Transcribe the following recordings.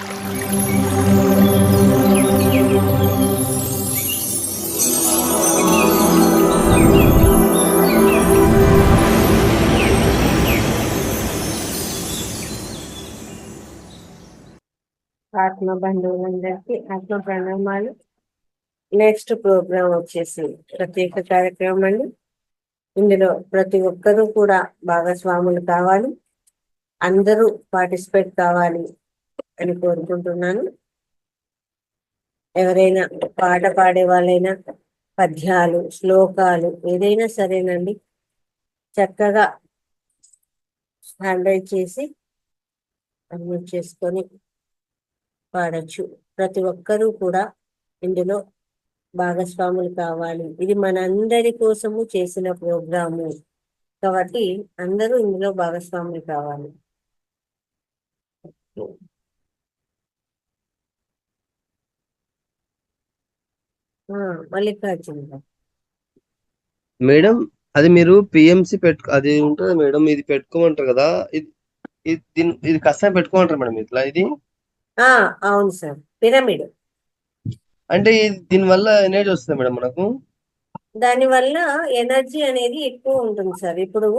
ఆత్మ బంధువులందరికీ ఆత్మ ప్రణామాలు. నెక్స్ట్ ప్రోగ్రామ్ వచ్చేసి ప్రత్యేక కార్యక్రమం అండి. ఇందులో ప్రతి ఒక్కరూ కూడా భాగస్వాములు కావాలి, అందరూ పార్టిసిపేట్ కావాలి అని కోరుకుంటున్నాను. ఎవరైనా పాట పాడే వాళ్ళైనా, పద్యాలు, శ్లోకాలు ఏదైనా సరేనండి, చక్కగా హ్యాండ్ రైజ్ చేసి అన్మ్యూట్ చేసుకొని పాడచ్చు. ప్రతి ఒక్కరూ కూడా ఇందులో భాగస్వాములు కావాలి. ఇది మనందరి కోసము చేసిన ప్రోగ్రాము కాబట్టి అందరూ ఇందులో భాగస్వాములు కావాలి. మల్లికార్జున మేడం, అది మీరు పిఎంసి అది ఉంటుంది మేడం, ఇది పెట్టుకోమంటారు కదా, ఇది కష్టం పెట్టుకోమంటారు మేడం ఇట్లా ఇది. అవును సార్, పిరమిడ్ అంటే దీని వల్ల ఎనర్జీ వస్తుంది మేడం మనకు. దానివల్ల ఎనర్జీ అనేది ఎక్కువ ఉంటుంది సార్. ఇప్పుడు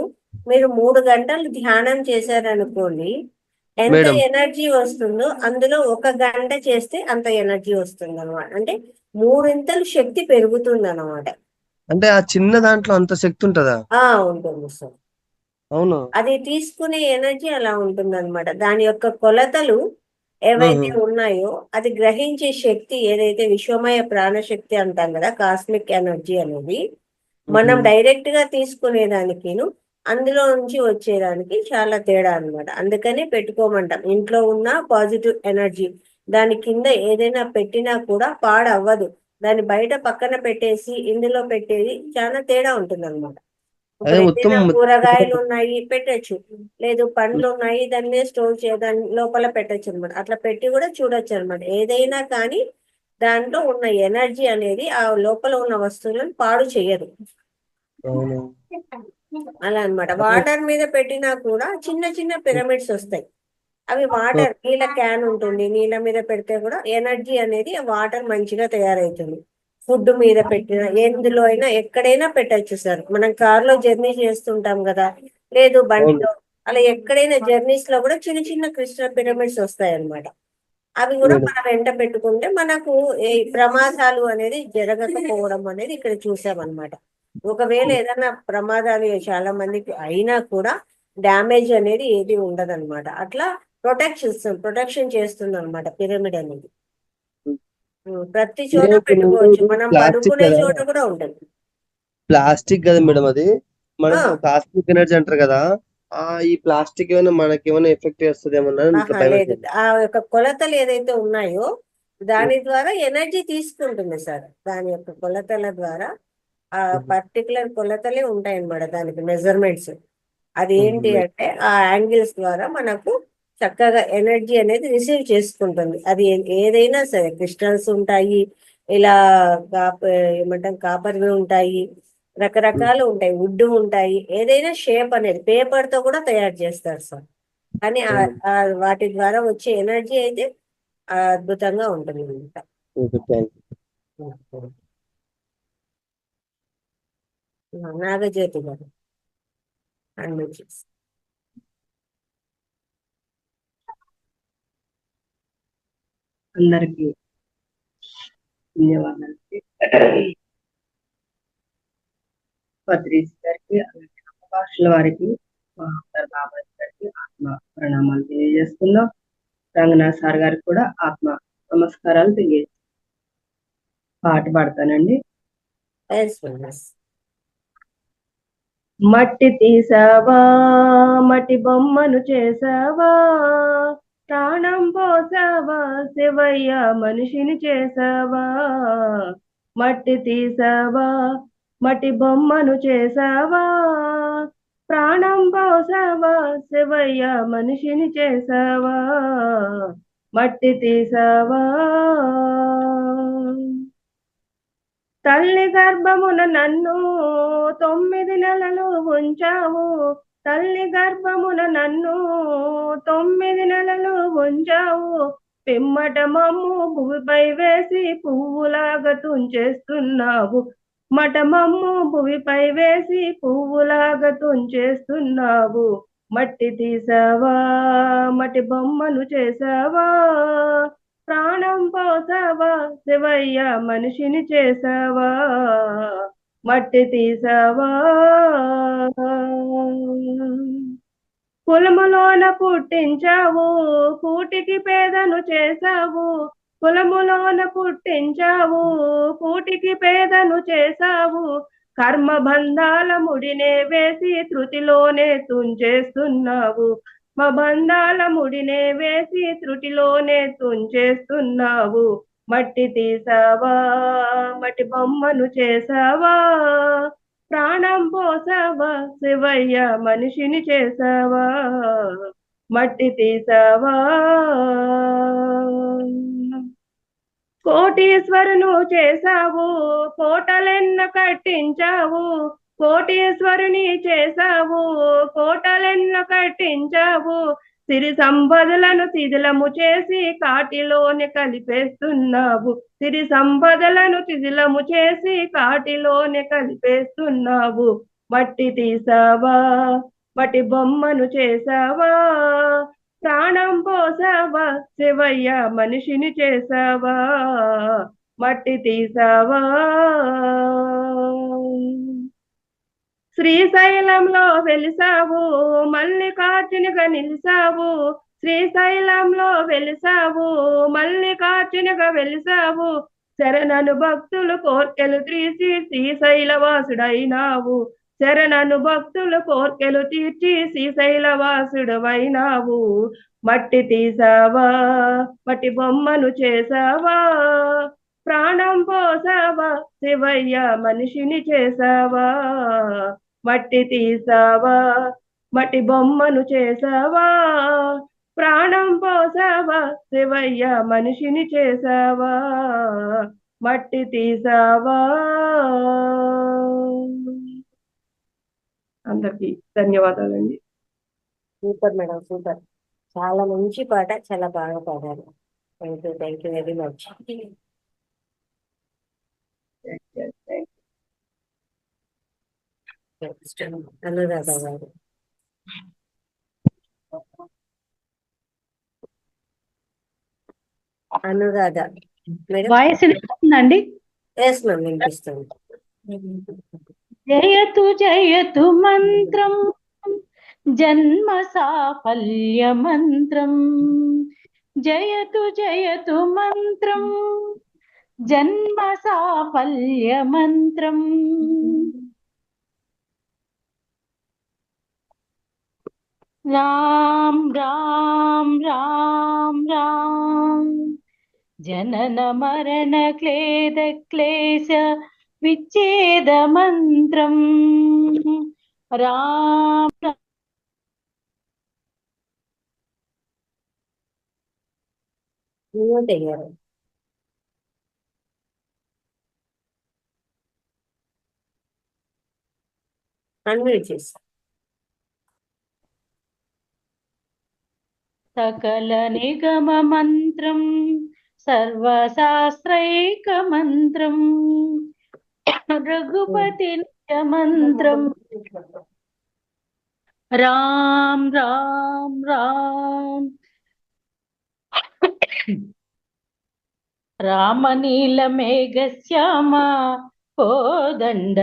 మీరు 3 గంటలు ధ్యానం చేశారనుకోండి, ఎంత ఎనర్జీ వస్తుందో అందులో 1 గంట చేస్తే అంత ఎనర్జీ వస్తుంది అనమాట. అంటే 3 శక్తి పెరుగుతుంది అనమాట. అంటే ఆ చిన్న దాంట్లో అంత శక్తి ఉంటుందా? ఉంటుంది సార్. అవును, అది తీసుకునే ఎనర్జీ అలా ఉంటుంది అనమాట. దాని యొక్క కొలతలు ఏవైతే ఉన్నాయో అది గ్రహించే శక్తి ఏదైతే విశ్వమయ ప్రాణశక్తి అంటాం కదా, కాస్మిక్ ఎనర్జీ అనేది మనం డైరెక్ట్ గా తీసుకునేదానికిను అందులో నుంచి వచ్చేదానికి చాలా తేడా అనమాట. అందుకనే పెట్టుకోమంటాం. ఇంట్లో ఉన్న పాజిటివ్ ఎనర్జీ దాని కింద ఏదైనా పెట్టినా కూడా పాడవ్వదు. దాన్ని బయట పక్కన పెట్టేసి ఇందులో పెట్టేది చాలా తేడా ఉంటుంది అనమాట. ఇప్పుడు ఏదైనా కూరగాయలు ఉన్నాయి పెట్టచ్చు, లేదు పండ్లు ఉన్నాయి దాని మీద స్టోర్ దాని లోపల పెట్టచ్చు అనమాట. అట్లా పెట్టి కూడా చూడొచ్చు అనమాట. ఏదైనా కానీ దాంట్లో ఉన్న ఎనర్జీ అనేది ఆ లోపల ఉన్న వస్తువులను పాడు చేయదు. అలా అనమాట. వాటర్ మీద పెట్టినా కూడా చిన్న చిన్న పిరమిడ్స్ వస్తాయి. అవి వాటర్, నీళ్ళ క్యాన్ ఉంటుంది, నీళ్ళ మీద పెడితే కూడా ఎనర్జీ అనేది వాటర్ మంచిగా తయారవుతుంది. ఫుడ్ మీద పెట్టిన ఎందులో అయినా ఎక్కడైనా పెట్టచ్చు సార్. మనం కార్ లో జర్నీ చేస్తుంటాం కదా, లేదు బండిలో, అలా ఎక్కడైనా జర్నీస్ లో కూడా చిన్న చిన్న క్రిస్టల్ పిరమిడ్స్ వస్తాయి అన్నమాట. అవి కూడా మనం వెంట పెట్టుకుంటే మనకు ఈ ప్రమాదాలు అనేది జరగకపోవడం అనేది ఇక్కడ చూసామన్నమాట. ఒకవేళ ఏదైనా ప్రమాదాలు చాలా మందికి అయినా కూడా డ్యామేజ్ అనేది ఏది ఉండదన్నమాట. అట్లా ప్రొటెక్షన్ చేస్తుంది అనమాట పిరమిడ్ అనేది. ప్రతి చోట పెట్టుకోవచ్చు, మనం పడుకునే చోట కూడా ఉంటుంది. ప్లాస్టిక్ కదా మేడం అది, మనం కాస్మిక్ ఎనర్జీ అంటారు కదా, ఈ ప్లాస్టిక్ ఏమైనా మనకి ఏమైనా ఎఫెక్ట్ చేస్తుంది ఏమన్నా? లేదు, ఆ యొక్క కొలతలు ఏదైతే ఉన్నాయో దాని ద్వారా ఎనర్జీ తీసుకుంటుంది సార్. దాని యొక్క కొలతల ద్వారా ఆ పర్టికులర్ కొలతలే ఉంటాయి అన్నమాట, దానికి మెజర్మెంట్స్. అది ఏంటి అంటే ఆ యాంగిల్స్ ద్వారా మనకు చక్కగా ఎనర్జీ అనేది రిసీవ్ చేసుకుంటుంది. అది ఏదైనా సరే, క్రిస్టల్స్ ఉంటాయి, ఇలా ఏమంటాం కాపర్వి ఉంటాయి, రకరకాలు ఉంటాయి, వుడ్ ఉంటాయి. ఏదైనా షేప్ అనేది పేపర్ తో కూడా తయారు చేస్తారు సార్. కానీ వాటి ద్వారా వచ్చే ఎనర్జీ అయితే అద్భుతంగా ఉంటుంది అనమాట. నాగజ్యోతి గారు అందరికి ధన్యవాదాలు. పత్రిస్ గారికి, భాషల వారికి, బాబాజీ గారికి ఆత్మ ప్రణామాలు తెలియజేస్తున్నాం. రంగనాథ్ సార్ గారికి కూడా ఆత్మ నమస్కారాలు తెలియజేస్తున్నాం. పాట పాడతానండి. మట్టి తీసావా, మట్టి బొమ్మను చేసావా, ప్రాణం పోసావా శివయ్య మనిషిని చేసావా. మట్టి తీసావా, మట్టి బొమ్మను చేసావా, ప్రాణం పోసావా శివయ్య మనిషిని చేసావా. మట్టి తీసావా, తల్లి గర్భమున నన్ను 9 నెలలు ఉంచావు, తల్లి గర్భమున నన్ను 9 నెలలు ఉంచావు, పిమ్మట మమ్ము భూమిపై వేసి పువ్వులాగా తుంచేస్తున్నావు. మఠమమ్ము భూమిపై వేసి పువ్వులాగా తుంచేస్తున్నావు. మట్టి తీసావా, మట్టి బొమ్మను చేసావా, ప్రాణం పోసావా, శివయ్య మనిషిని చేసావా, మట్టి తీసావా. కులములోన పుట్టించావు, కూటికి పేదను చేసావు. కులములోన పుట్టించావు, కూటికి పేదను చేసావు. కర్మ బంధాల ముడినే వేసి త్రుటిలోనే తుంచేస్తున్నావు. మా బంధాల ముడినే వేసి త్రుటిలోనే తుంచేస్తున్నావు. మట్టి తీసావా, మట్టి బొమ్మను చేసావా, ప్రాణం పోసావా, శివయ్య మనిషిని చేసావా, మట్టి తీసావా. కోటీశ్వరును చేసావు, కోటలెన్న కట్టించావు. కోటీశ్వరుని చేసావు, కోటలెన్న కట్టించావు. సిరి సంపదలను శిథిలము చేసి కాటిలోనే కలిపేస్తున్నావు. సిరి సంపదలను శిథిలము చేసి కాటిలోనే కలిపేస్తున్నావు. మట్టి తీసావా, మట్టి బొమ్మను చేసావా, ప్రాణం పోసావా, శివయ్య మనిషిని చేసావా, మట్టి తీసావా. శ్రీశైలంలో వెలిసావు, మల్లికార్జునిగా నిలిసావు. శ్రీశైలంలో వెలిసావు, మల్లికార్జునిగా వెలిసావు. శరణను భక్తులు కోర్కెలు తీర్చి శ్రీశైలవాసుడైనావు. శరణను భక్తులు కోర్కెలు తీర్చి శ్రీశైలవాసుడవైనావు. మట్టి తీసావా, మట్టి బొమ్మను చేసావా, ప్రాణం పోసావా, శివయ్య మనిషిని చేసావా, మట్టి తీసావా, మట్టి బొమ్మను చేసావా, ప్రాణం పోసావా, శివయ్య మనిషిని చేసావా, మట్టి తీసావా. అందరికీ ధన్యవాదాలండి. Super madam, super. చాలా మంచి పాట, చాలా బాగా పాడారు. Thank you very much. Anuradha గారు. అనురాధ మేడం. వాయిస్ వినిపిస్తుందండి? ఎస్ మ్యామ్, వినిపిస్తుంది. జయతు జయతు మంత్రం, జన్మ సాఫల్య మంత్రం. జయతు జయతు మంత్రం, జన్మ సాఫల్య మంత్రం. రామ్ రామ్ రామ్ రామ్, జనన మరణ క్లేద క్లేశ విచ్ఛేద మంత్రం. రామ్ మ్యూట్ అయ్యారు. అన్మ్యూట్ చేసి. సకల నిగమ మంత్రం, సర్వశాస్త్రైక మంత్రం. రఘుపతి నిజ మంత్రం. రామ్ రామ్ రామ్, రామనీల మేఘ శ్యామ కోదండ.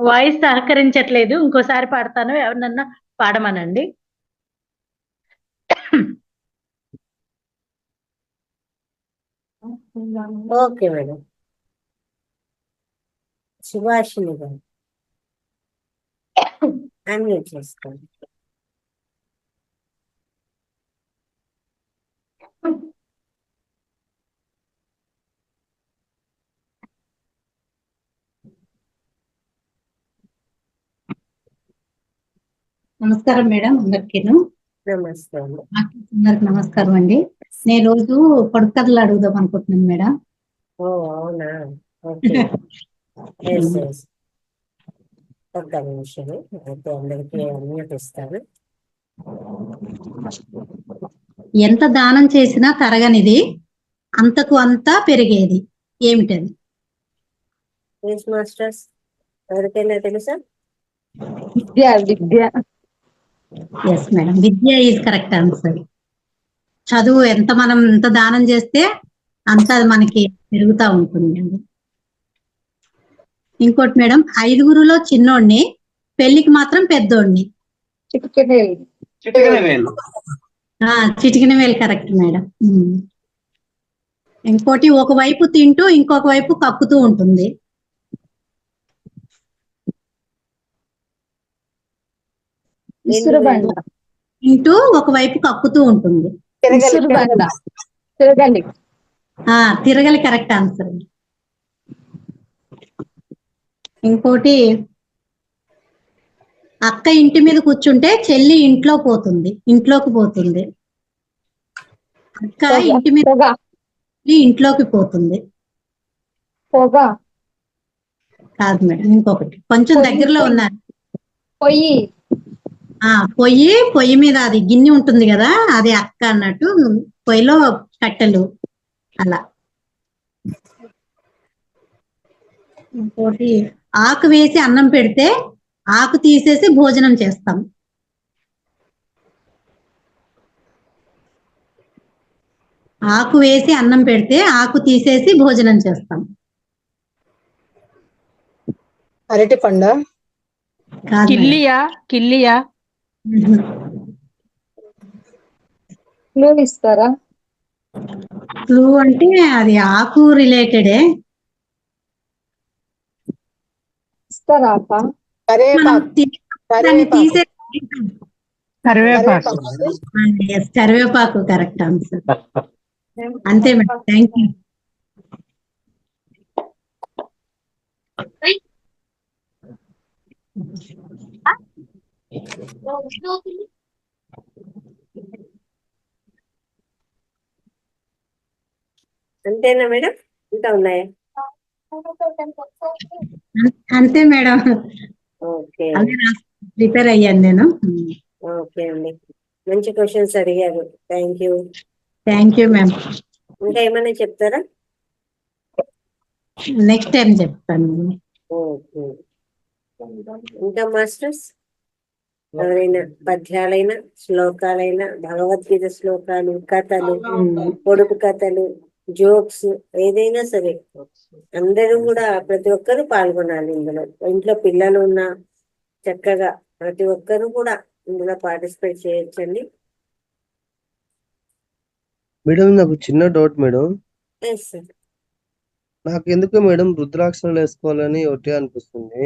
వాయిస్ సహకరించట్లేదు, ఇంకోసారి పాడతాను, ఎవరినన్నా పాడమనండి. Okay madam. సుభాషిణి గారు అన్మ్యూట్ చేసుకోండి. నమస్కారం మేడం, అందరికీను. నమస్తే అండి. అందరికి నమస్కారం అండి. నేను రోజు పొడుపు కథలు అడుగుదాం అనుకుంటున్నాను మేడం. ఓ అవునా, ఓకే. ఎస్ ఎస్, ఒక్క నిమిషం అయితే అందరికీ అన్మ్యూట్ ఇస్తాను. ఎంత దానం చేసినా తరగనిది, అంతకు అంతా పెరిగేది ఏమిటది? ఎస్ మాస్టర్స్, ఎవరికైనా తెలుసా? విద్య. Yes madam, Vidya is correct answer. చదువు ఎంత దానం చేస్తే అంత అది మనకి పెరుగుతూ ఉంటుంది. ఇంకోటి మేడం, 5గురిలో చిన్నోడిని, పెళ్లికి మాత్రం పెద్దోడిని. చిటికెన వేలు. చిటికిన వేలు కరెక్ట్ మేడం. ఇంకోటి, ఒకవైపు తింటూ ఇంకొక వైపు కక్కుతూ ఉంటుంది. ఇసురుబండ. తింటూ ఒకవైపు కక్కుతూ ఉంటుంది. ఇసురుబండ. తిరగలి. తిరగలి కరెక్ట్ ఆన్సర్. ఇంకోటి, అక్క ఇంటి మీద కూర్చుంటే చెల్లి ఇంట్లోకి పోతుంది. అక్క ఇంటి మీద ఇంట్లోకి పోతుంది. పొగ. కాదు మేడం, ఇంకొకటి కొంచెం దగ్గరలో ఉన్నారు. పొయ్యి. పొయ్యి మీద అది గిన్నె ఉంటుంది కదా, అది అక్క అన్నట్టు. పొయ్యిలో కట్టెలు అలా. ఇంకోటి, ఆకు వేసి అన్నం పెడితే ఆకు తీసేసి భోజనం చేస్తాం. ఆకు వేసి అన్నం పెడితే ఆకు తీసేసి భోజనం చేస్తాం. అరటి పండ. కాదు మేడం. కిల్లియా క్లూ ఇస్తారా? క్లూ అంటే అది ఆకు రిలేటెడే. ఇస్తారా అప్ప? మనం దాన్ని తీసే కరివేపాకు. కరివేపాకు కరెక్ట్ ఆన్సర్. అంతే మేడం, థ్యాంక్ యూ. అంతేనా మేడం, ఇంకా ఉన్నాయా? అంతే మేడం, ఓకే ప్రిపేర్ అయ్యాను నేను. ఓకే అండి, మంచి క్వశ్చన్స్ అడిగారు. Thank you. Thank you ma'am. ఇంకా ఏమైనా చెప్తారా? నెక్స్ట్ టైం చెప్తాను. ఓకే. ఇంకా మాస్టర్స్, ఎవరైనా పద్యాలైనా శ్లోకాలైనా, భగవద్గీత శ్లోకాలు, కథలు, పొడుపు కథలు, జోక్స్, ఏదైనా సరే అందరూ కూడా ప్రతి ఒక్కరూ పాల్గొనాలి ఇందులో. ఇంట్లో పిల్లలు ఉన్నా చక్కగా ప్రతి ఒక్కరూ కూడా ఇందులో పార్టిసిపేట్ చేయొచ్చండి. మేడం నాకు చిన్న డౌట్ మేడం. Yes sir. నాకు ఎందుకు మేడం రుద్రాక్షలు వేసుకోవాలని ఒకటే అనిపిస్తుంది.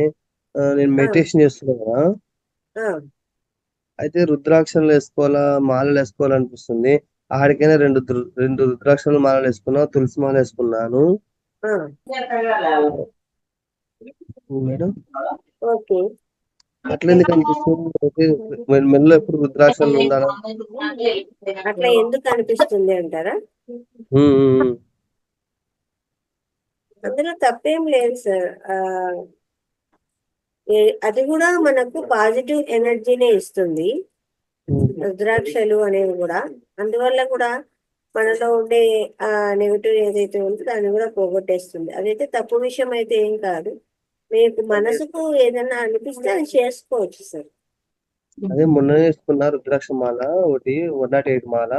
నేను మెడిటేషన్ చేస్తున్నా కదా, అయితే రుద్రాక్షలు వేసుకోవాలా మాలలు వేసుకోవాలనిపిస్తుంది. ఆడికైనా రెండు రుద్రాక్షలు మాలలు వేసుకున్నా, తులసి మాల వేసుకున్నాను మేడం. ఓకే. అట్లా ఎందుకు అనిపిస్తుంది? మెల్లో ఎప్పుడు రుద్రాక్షలు ఉండాలా? అట్లా ఎందుకు అనిపిస్తుంది అంటారా? అందులో తప్పేం లేదు సార్. అది కూడా మనకు పాజిటివ్ ఎనర్జీనే ఇస్తుంది, రుద్రాక్షలు అనేవి కూడా. అందువల్ల కూడా మనలో ఉండే నెగిటివ్ ఏదైతే ఉందో దాన్ని కూడా పోగొట్టేస్తుంది. అదైతే తప్పు విషయం అయితే ఏం కాదు. మీకు మనసుకు ఏదైనా అనిపిస్తే అది చేసుకోవచ్చు సార్. అదే మొన్న వేసుకున్నా రుద్రాక్ష మాల ఒకటి 108 మాల,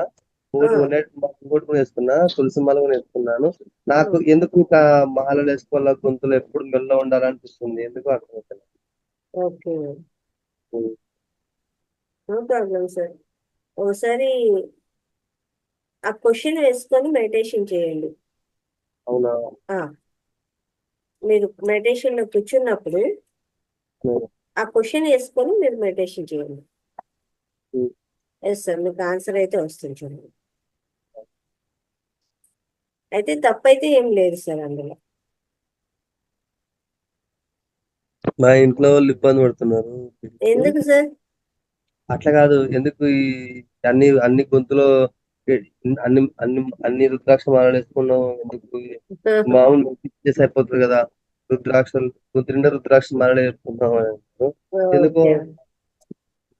ఇంకోటి 108 మాల ఇంకోటి కూడా వేసుకున్నా, తులసి మాల కూడా వేసుకున్నాను. నాకు ఎందుకు ఇంకా మాలలు వేసుకోవాలా, గొంతులు ఎప్పుడు మెల్ల ఉండాలనిపిస్తుంది, ఎందుకు అర్థమవుతుంది. Okay, no problem sir. ఒకసారి ఆ క్వశ్చన్ వేసుకొని మెడిటేషన్ చేయండి. అవునా? మీరు మెడిటేషన్ లో కూర్చున్నప్పుడు ఆ క్వశ్చన్ వేసుకొని మీరు మెడిటేషన్ చేయండి. ఎస్ సార్, మీకు ఆన్సర్ అయితే వస్తుంది చూడండి. అయితే తప్పైతే ఏం లేదు సార్ అందులో. మా ఇంట్లో వాళ్ళు ఇబ్బంది పడుతున్నారు. ఎందుకు సార్? అట్లా కాదు, ఎందుకు ఈ అన్ని గొంతులో అన్ని అన్ని అన్ని రుద్రాక్ష మాలలు వేసుకున్నావు ఎందుకు? మామూలు చేసి అయిపోతుంది కదా, రుద్రాక్షలు 2 రుద్రాక్ష మాలలు వేసుకుంటాం ఎందుకు?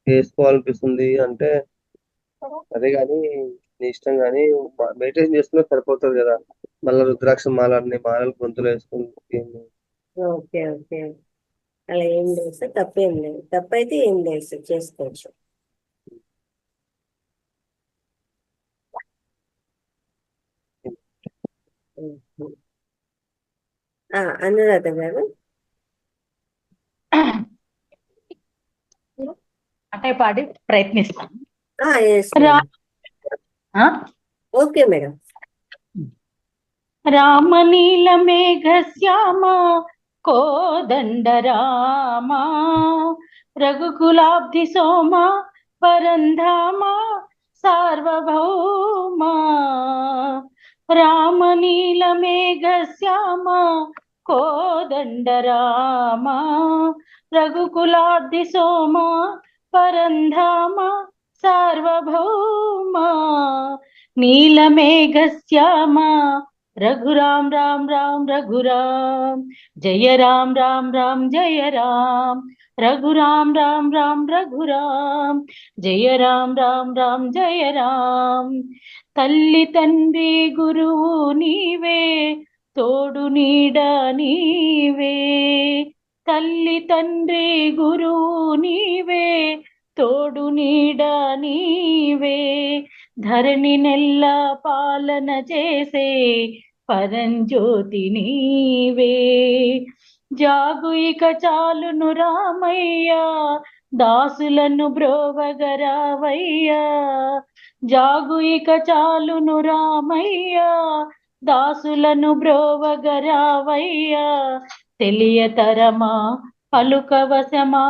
వేసుకోవాలనిపిస్తుంది అంటే అదే కానీ నీ ఇష్టం కానీ మెడిటేషన్ చేసుకునే సరిపోతుంది కదా. మళ్ళీ రుద్రాక్ష మాల అన్ని మాలలు గొంతులు వేసుకుంటే ఓకే ఓకే, అలా ఏం లేదు సార్, తప్పేం లేదు, తప్పైతే ఏం లేదు సార్, చేసుకోవచ్చు. అనురాధ గారు అంటే పాడి ప్రయత్నిస్తాను. yes, okay madam. రామనీల మేఘ శ్యామ కోదండ రామ రఘుకులాబ్ధి సోమ పరంధామ సార్వభౌమ. రామనీల మేఘ శ్యామ కోదండ రామ రఘుకులాబ్ధి సోమ పరంధామ సార్వభౌమ. నీలమేఘ శ్యామ రఘురాం రామ్ రామ్ రఘురామ్ జయ రామ్ రామ్ రామ్ జయ రామ్ రఘురాం రామ్ రామ్ రఘురామ్ జయ రామ్ రామ్ రామ్ జయ రామ్. తల్లి తండ్రి గురువు నీవే తోడు నీడ నీవే. తల్లి తండ్రి గురువు నీవే తోడు నీడ నీవే. ధరణి నెల్ల పాలన చేసే పరంజ్యోతి నీవే. జాగు ఇక చాలును రామయ్య దాసులను బ్రోవగరావయ్యా. జాగు ఇక చాలును రామయ్య దాసులను బ్రోవగరావయ్యా. తెలియతరమా పలుకవశమా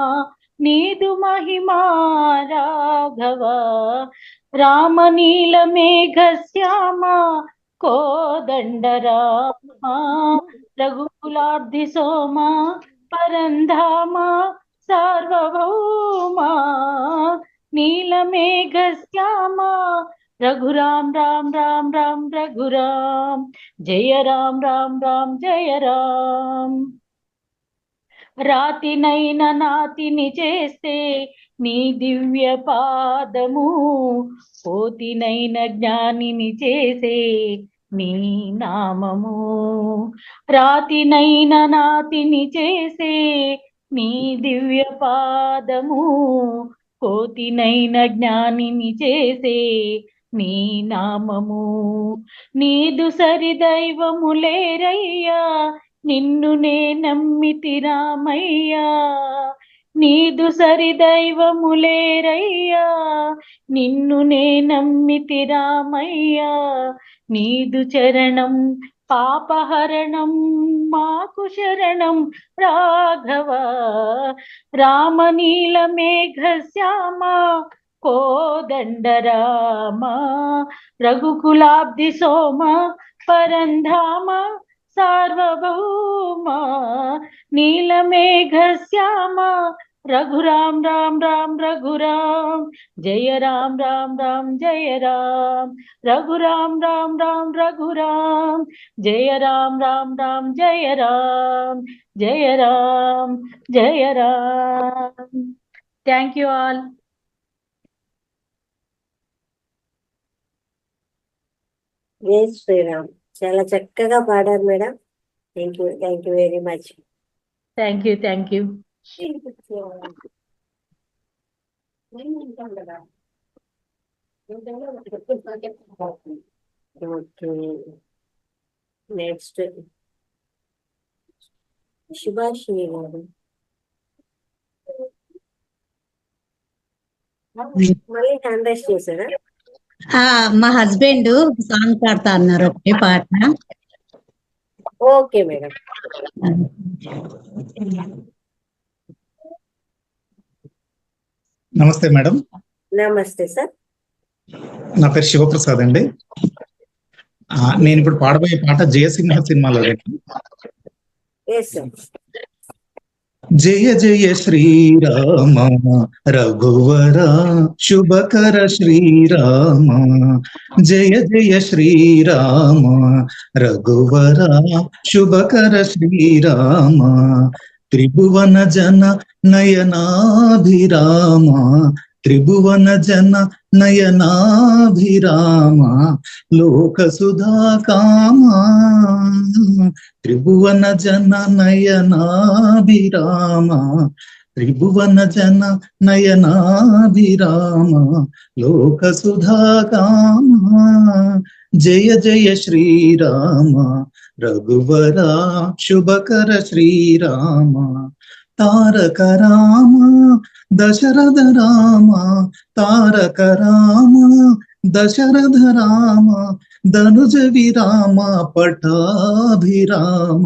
నీదు మహిమా రాఘవ. రామనీల మేఘ శ్యామ కోదండ రామ రఘుకులాబ్ధి సోమ పరంధామ సార్వభౌమ. నీలమేఘ శ్యామ రఘురాం రామ్ రామ్ రామ్ రఘురామ్ జయ రామ్ రామ్ రామ్ జయ రామ్. రాతినైన నాతిని చేస్తే నీ దివ్య పాదము, కోతినైన జ్ఞానిని చేసే నీ నామము. రాతినైన నాతిని చేసే నీ దివ్య పాదము, కోతినైన జ్ఞానిని చేసే నీ నామము. నీదు సరి దైవము లేరయ్యా నిన్ను నే నమ్మితి రామయ్యా. నీదు సరి దైవము లేరయ్యా నిన్ను నే నమ్మితి రామయ్యా. నీదు చరణం పాపహరణం మాకు శరణం రాఘవ. రామనీల మేఘ శ్యామ కోదండ రామ రఘుకులాబ్ధి సోమ పరంధామ సార్వభౌమ. నీలమేఘ శ్యామ రఘురాం రామ్ రామ్ రఘురామ్ జయ రామ్ రామ్ రామ్ జయ రామ్ రఘురాం రామ్ రామ్ రఘురామ్ జయ రామ్ రామ్ రామ్ జయ రామ్ జయ రామ్ జయ రామ్. Thank you all. జై శ్రీరామ్. చాలా చక్కగా పాడారు madam. Thank you very much. Thank you thank you. Okay, next Subhashini గారు. మళ్ళీ హ్యాండ్ రైస్ చేశారా? మా హస్బెండ్ సాంగ్ పాడతా అన్నారు, ఒకటే పాట. Okay madam. నమస్తే మేడం. నమస్తే సార్. నా పేరు శివప్రసాద్ అండి. నేను ఇప్పుడు పాడబోయే పాట జయసింహ సినిమాలో. Yes sir. జయ జయ శ్రీరామ రఘువర శుభకర శ్రీరామ. జయ జయ శ్రీరామ రఘువర శుభకర శ్రీరామ. త్రిభువన జన నయనాభిరామ త్రిభువన జన నయనాభిరామ లోక సుధా కామ త్రిభువన జన నయనాభిరామ త్రిభువన జన నయనాభిరామ లోక సుధా కామ జయ జయ శ్రీరామ రఘువర శుభకర శ్రీరామ తారక రామ దశరథ రామ తారక రామ దశరథ రామ ధనుజ విరామ పటాభిరామ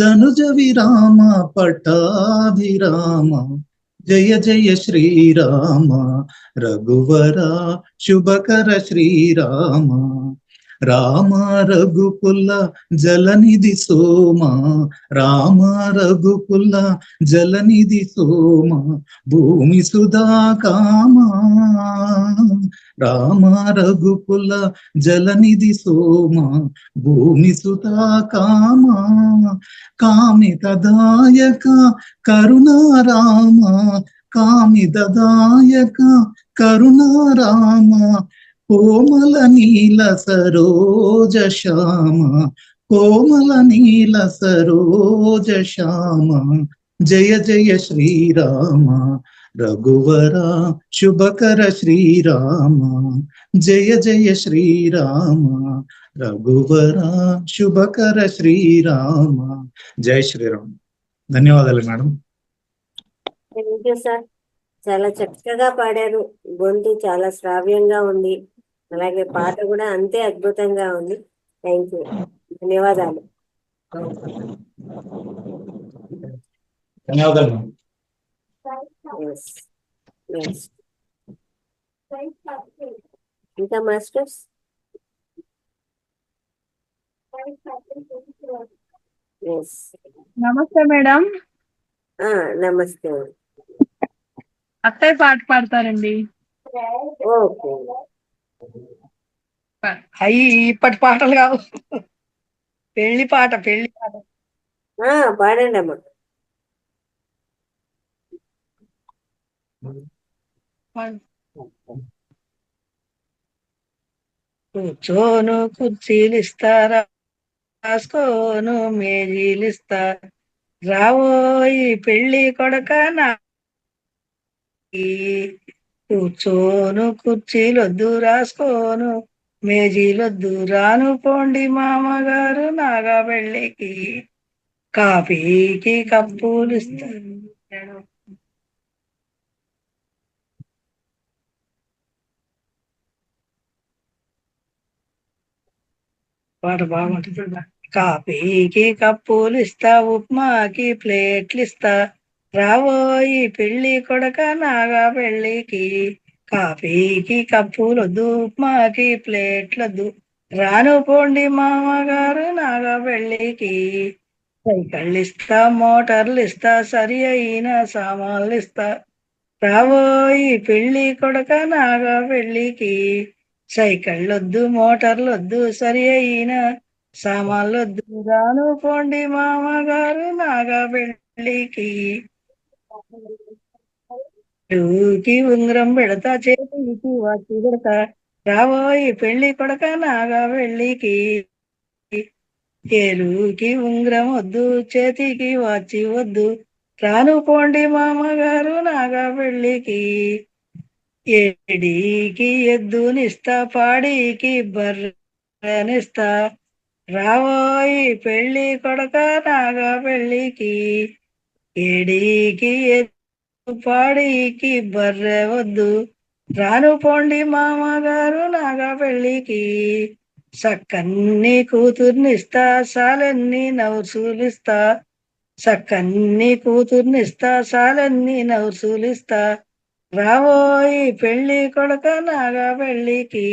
ధనుజ విరామ పటాభిరామ జయ జయ శ్రీరామ రఘువర శుభకర శ్రీరామ రామ రఘుకుల జలనిధి సోమ రామ రఘుకుల జలనిధి సోమ భూమి సుధా కామ రామ రఘుకుల జలనిధి సోమ భూమి సుధా కామ కామితదాయక కరుణారామ కామితదాయక కరుణారామ కోమల నీల సరోజ శ్యామ కోమల నీల సరోజ శ్యామ జయ జయ శ్రీరామ రఘువర శుభకర శ్రీరామ జయ జయ శ్రీరామ రఘువర శుభకర శ్రీరామ జయ శ్రీరామ్. ధన్యవాదాలు మేడం. Thank you sir. చాలా చక్కగా పాడారు. గొంతు చాలా శ్రావ్యంగా ఉంది. అలాగే పాట కూడా అంతే అద్భుతంగా ఉంది. Thank you. ధన్యవాదాలు. ధన్యవాదాలు మేడం. Yes. Next. ఇంకా మాస్టర్స్? Yes. నమస్తే మేడం. నమస్తే. అత్తయ్య పాట పాడతారండి. ఓకే. అయ్యి ఇప్పటి పాటలు కావు, పెళ్లి పాట. పాడండి అమ్మా. కూర్చోను కుర్చీలు ఇస్తారా, రాసుకోను మేజీలు ఇస్తా, రావోయి పెళ్లి కొడక నా. కూర్చోను కుర్చీలొద్దు, రాసుకోను మేజీలొద్దు, రాను పోండి మామగారు నాగా పెళ్ళికి, కాఫీకి కప్పులు ఇస్తారు. పాట బాగుంటుంది. కాఫీకి కప్పులు ఇస్తా, ఉప్మాకి ప్లేట్లు ఇస్తా, రావోయి పెళ్లి కొడక నాగా పెళ్ళికి, కాఫీకి కప్పులొద్దు, ఉప్మాకి ప్లేట్లొద్దు, రాను పోండి మామగారు నాగా పెళ్ళికి, సైకిళ్ళు ఇస్తా, మోటార్లు ఇస్తా, సరి అయిన సామాన్లు ఇస్తా, రావోయి పెళ్లి కొడక నాగా పెళ్ళికి, సైకిళ్ళొద్దు, మోటార్లొద్దు, సరి అయిన సామాన్లొద్దు, రాను పోండి మామగారు నాగా పెళ్ళికి, చెవుకి ఉంగరం పెడతా, చేతికి వాచి పెడతా, రావోయి పెళ్లి కొడక నాగా పెళ్ళికి, ఏలుకి ఉంగరం వద్దు, చేతికి వాచి వద్దు, రాను పోండి మామగారు నాగా పెళ్ళికి, ఏడికి ఎద్దునిస్తా, పాడికి బర్రెనిస్తా, రావోయి పెళ్లి కొడక నాగా పెళ్ళికి, ఏడికి పాడికి బర్రె వద్దు, రాను పోండి మామగారు నాగా పెళ్ళికి, సక్కన్ని కూతుర్నిస్తా, సాలన్ని నౌసులిస్తా, సక్కన్ని కూతుర్నిస్తా, సాలన్ని నౌసులిస్తా, రావోయి పెళ్లి కొడక నాగా పెళ్ళికి,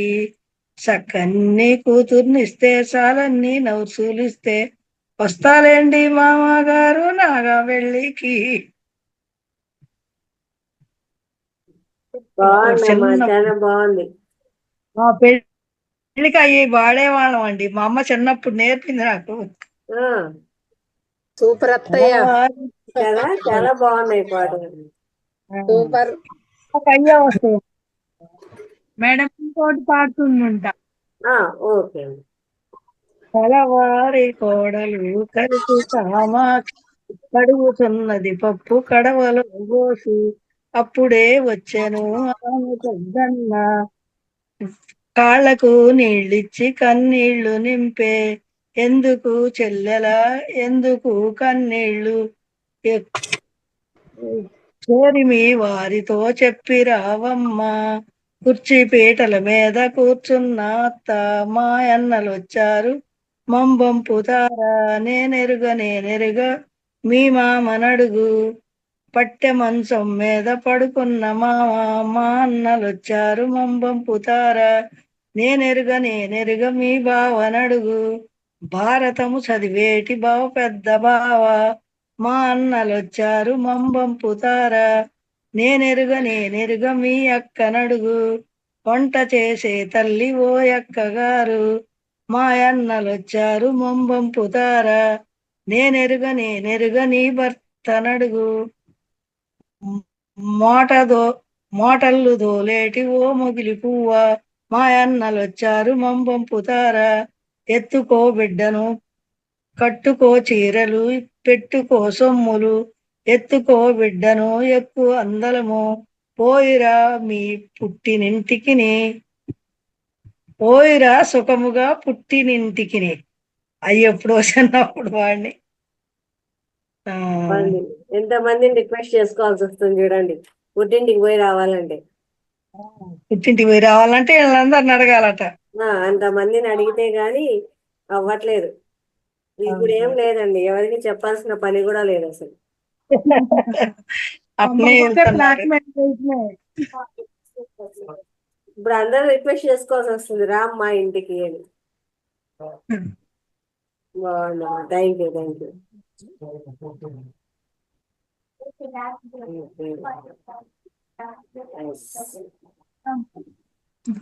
సక్కన్ని కూతుర్నిస్తే, సాలన్ని నౌసులిస్తే, వస్తాలేండి మామగారు నాగా పెళ్ళికి. బాగుందమ్మా, చాలా బాగుంది. మా పెళ్ళికి అయ్యి వాడేవాళ్ళం అండి. మా అమ్మ చిన్నప్పుడు నేర్పింది నాకు. సూపర్ అత్తయ్య, చాలా చాలా బాగున్నాయి పాటలు. సూపర్. అయ్యా వస్తాయి మేడం. ఇంకోటి పాడుతుందంట. ఓకే అండి. కలవారి కోడలు కలిసి కామాక్షి కడుగుతున్నది పప్పు కడవలో పోసి అప్పుడే వచ్చెను ఆమె పెద్దన్న కాళ్ళకు నీళ్ళిచ్చి కన్నీళ్లు నింపే ఎందుకు చెల్లెలా ఎందుకు కన్నీళ్లు ఎ- చేరిమి వారితో చెప్పి రావమ్మా కుర్చీ పీటల మీద కూర్చున్న అత్త మాయన్నలొచ్చారు మంబంపుతారా నేనెరుగ మీ మామనడుగు పట్టె మంచం మీద పడుకున్న మా అన్నలొచ్చారు మంబంపుతారా నేనెరుగ మీ బావనడుగు భారతము చదివేటి బావ పెద్ద బావ మా అన్నలొచ్చారు మంబంపుతారా నేనెరుగ మీ అక్కనడుగు వంట చేసే తల్లి ఓ అక్కగారు మా అన్నలొచ్చారు మంబంపుతారా నేనెరుగ నీ భర్తనడుగు మోటల్లు దోలేటి ఓ మొగిలి పువ్వ మా అన్నలొచ్చారు మంబంపుతారా ఎత్తుకో బిడ్డను కట్టుకో చీరలు పెట్టుకో సొమ్ములు ఎత్తుకో బిడ్డను ఎక్కువ అందలము పోయిరా మీ పుట్టినింటికిని పోయిరా సుఖముగా పుట్టినింటికిని. అయ్యప్పుడు చిన్నప్పుడు వాడిని ఎంతమందిని రిక్వెస్ట్ చేసుకోవాల్సి వస్తుంది చూడండి, పుట్టింటికి పోయి రావాలంటే. పుట్టింటికి పోయి రావాలంటే వీళ్ళందరిని అడగాలట. అంతమందిని అడిగితే గాని అవ్వట్లేదు. ఇప్పుడు ఏం లేదండి, ఎవరికి చెప్పాల్సిన పని కూడా లేదు అసలు. ఇప్పుడు అందరూ రిక్వెస్ట్ చేసుకోవాల్సి వస్తుంది, రా మా ఇంటికి అని. బాగుంది, థ్యాంక్ యూ.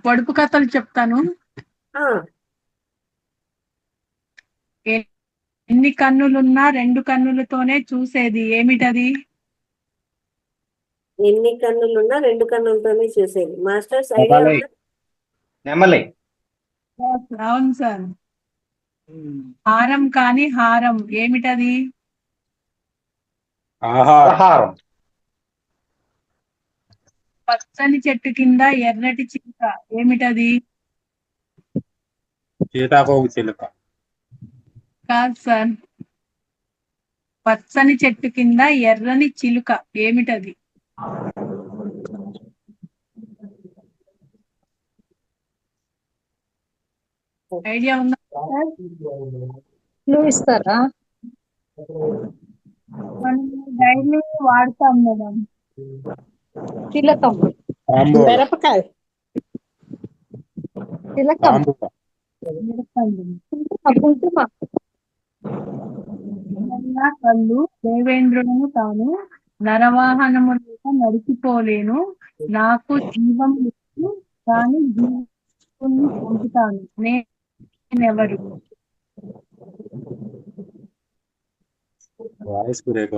పొడుపు కథలు చెప్తాను. ఎన్ని కన్నులున్నా రెండు కన్నులతోనే చూసేది ఏమిటది? ఎన్ని కన్నులున్నా రెండు కన్నులతోనే చూసేది. మాస్టర్స్ ఐడియా ఉందా? నెమలి. అవును సార్. హారం కాని హారం ఏమిటది? ఆహారం. పచ్చని చెట్టు కింద ఎర్రటి చిలుక ఏమిటది? సీతాకోక చిలుక. కాదు సార్, పచ్చని చెట్టు కింద ఎర్రని చిలుక ఏమిటది? ఐడియా ఉందా? నువ్వు ఇస్తారా? మనం డైలీ వాడతాం మేడం. తిలకం. మిరపకాయ. తిలకం. కుంకుమ. కళ్ళు దేవేంద్రులను తాను నరవాహనము లేక నడిచిపోలేను నాకు జీవం లేదు కానీ జీవుని చంపుతాను నేనెవరు? Voice break.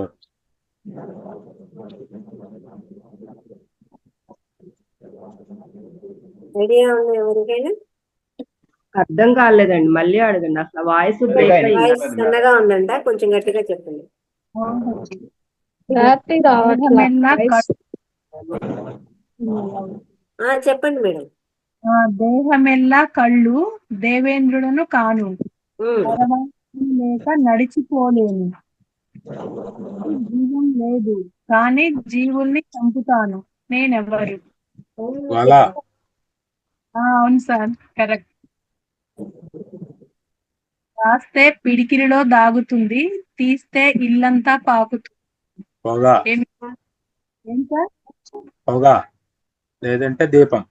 ఐడియా ఉంది ఎవరికైనా? అర్థం కాలేదండి, మళ్ళీ అడగండి. అసలు వాయిస్ బ్రేక్ అయ్యింది. వాయిస్ సన్నగా ఉందంట, కొంచెం గట్టిగా చెప్పండి. క్లారిటీ రావట్లే. చెప్పండి మేడం. దేహమెల్లా కళ్ళు దేవేంద్రులను కాను లేక నడిచిపోలేను జీవం లేదు కానీ జీవుల్ని చంపుతాను నేనెవరు? అవును సార్, కరెక్ట్. రాస్తే పిడికిలిలో దాగుతుంది తీస్తే ఇల్లంతా పాకుతుంది. ఏం సార్? పొగ లేదంటే దీపం.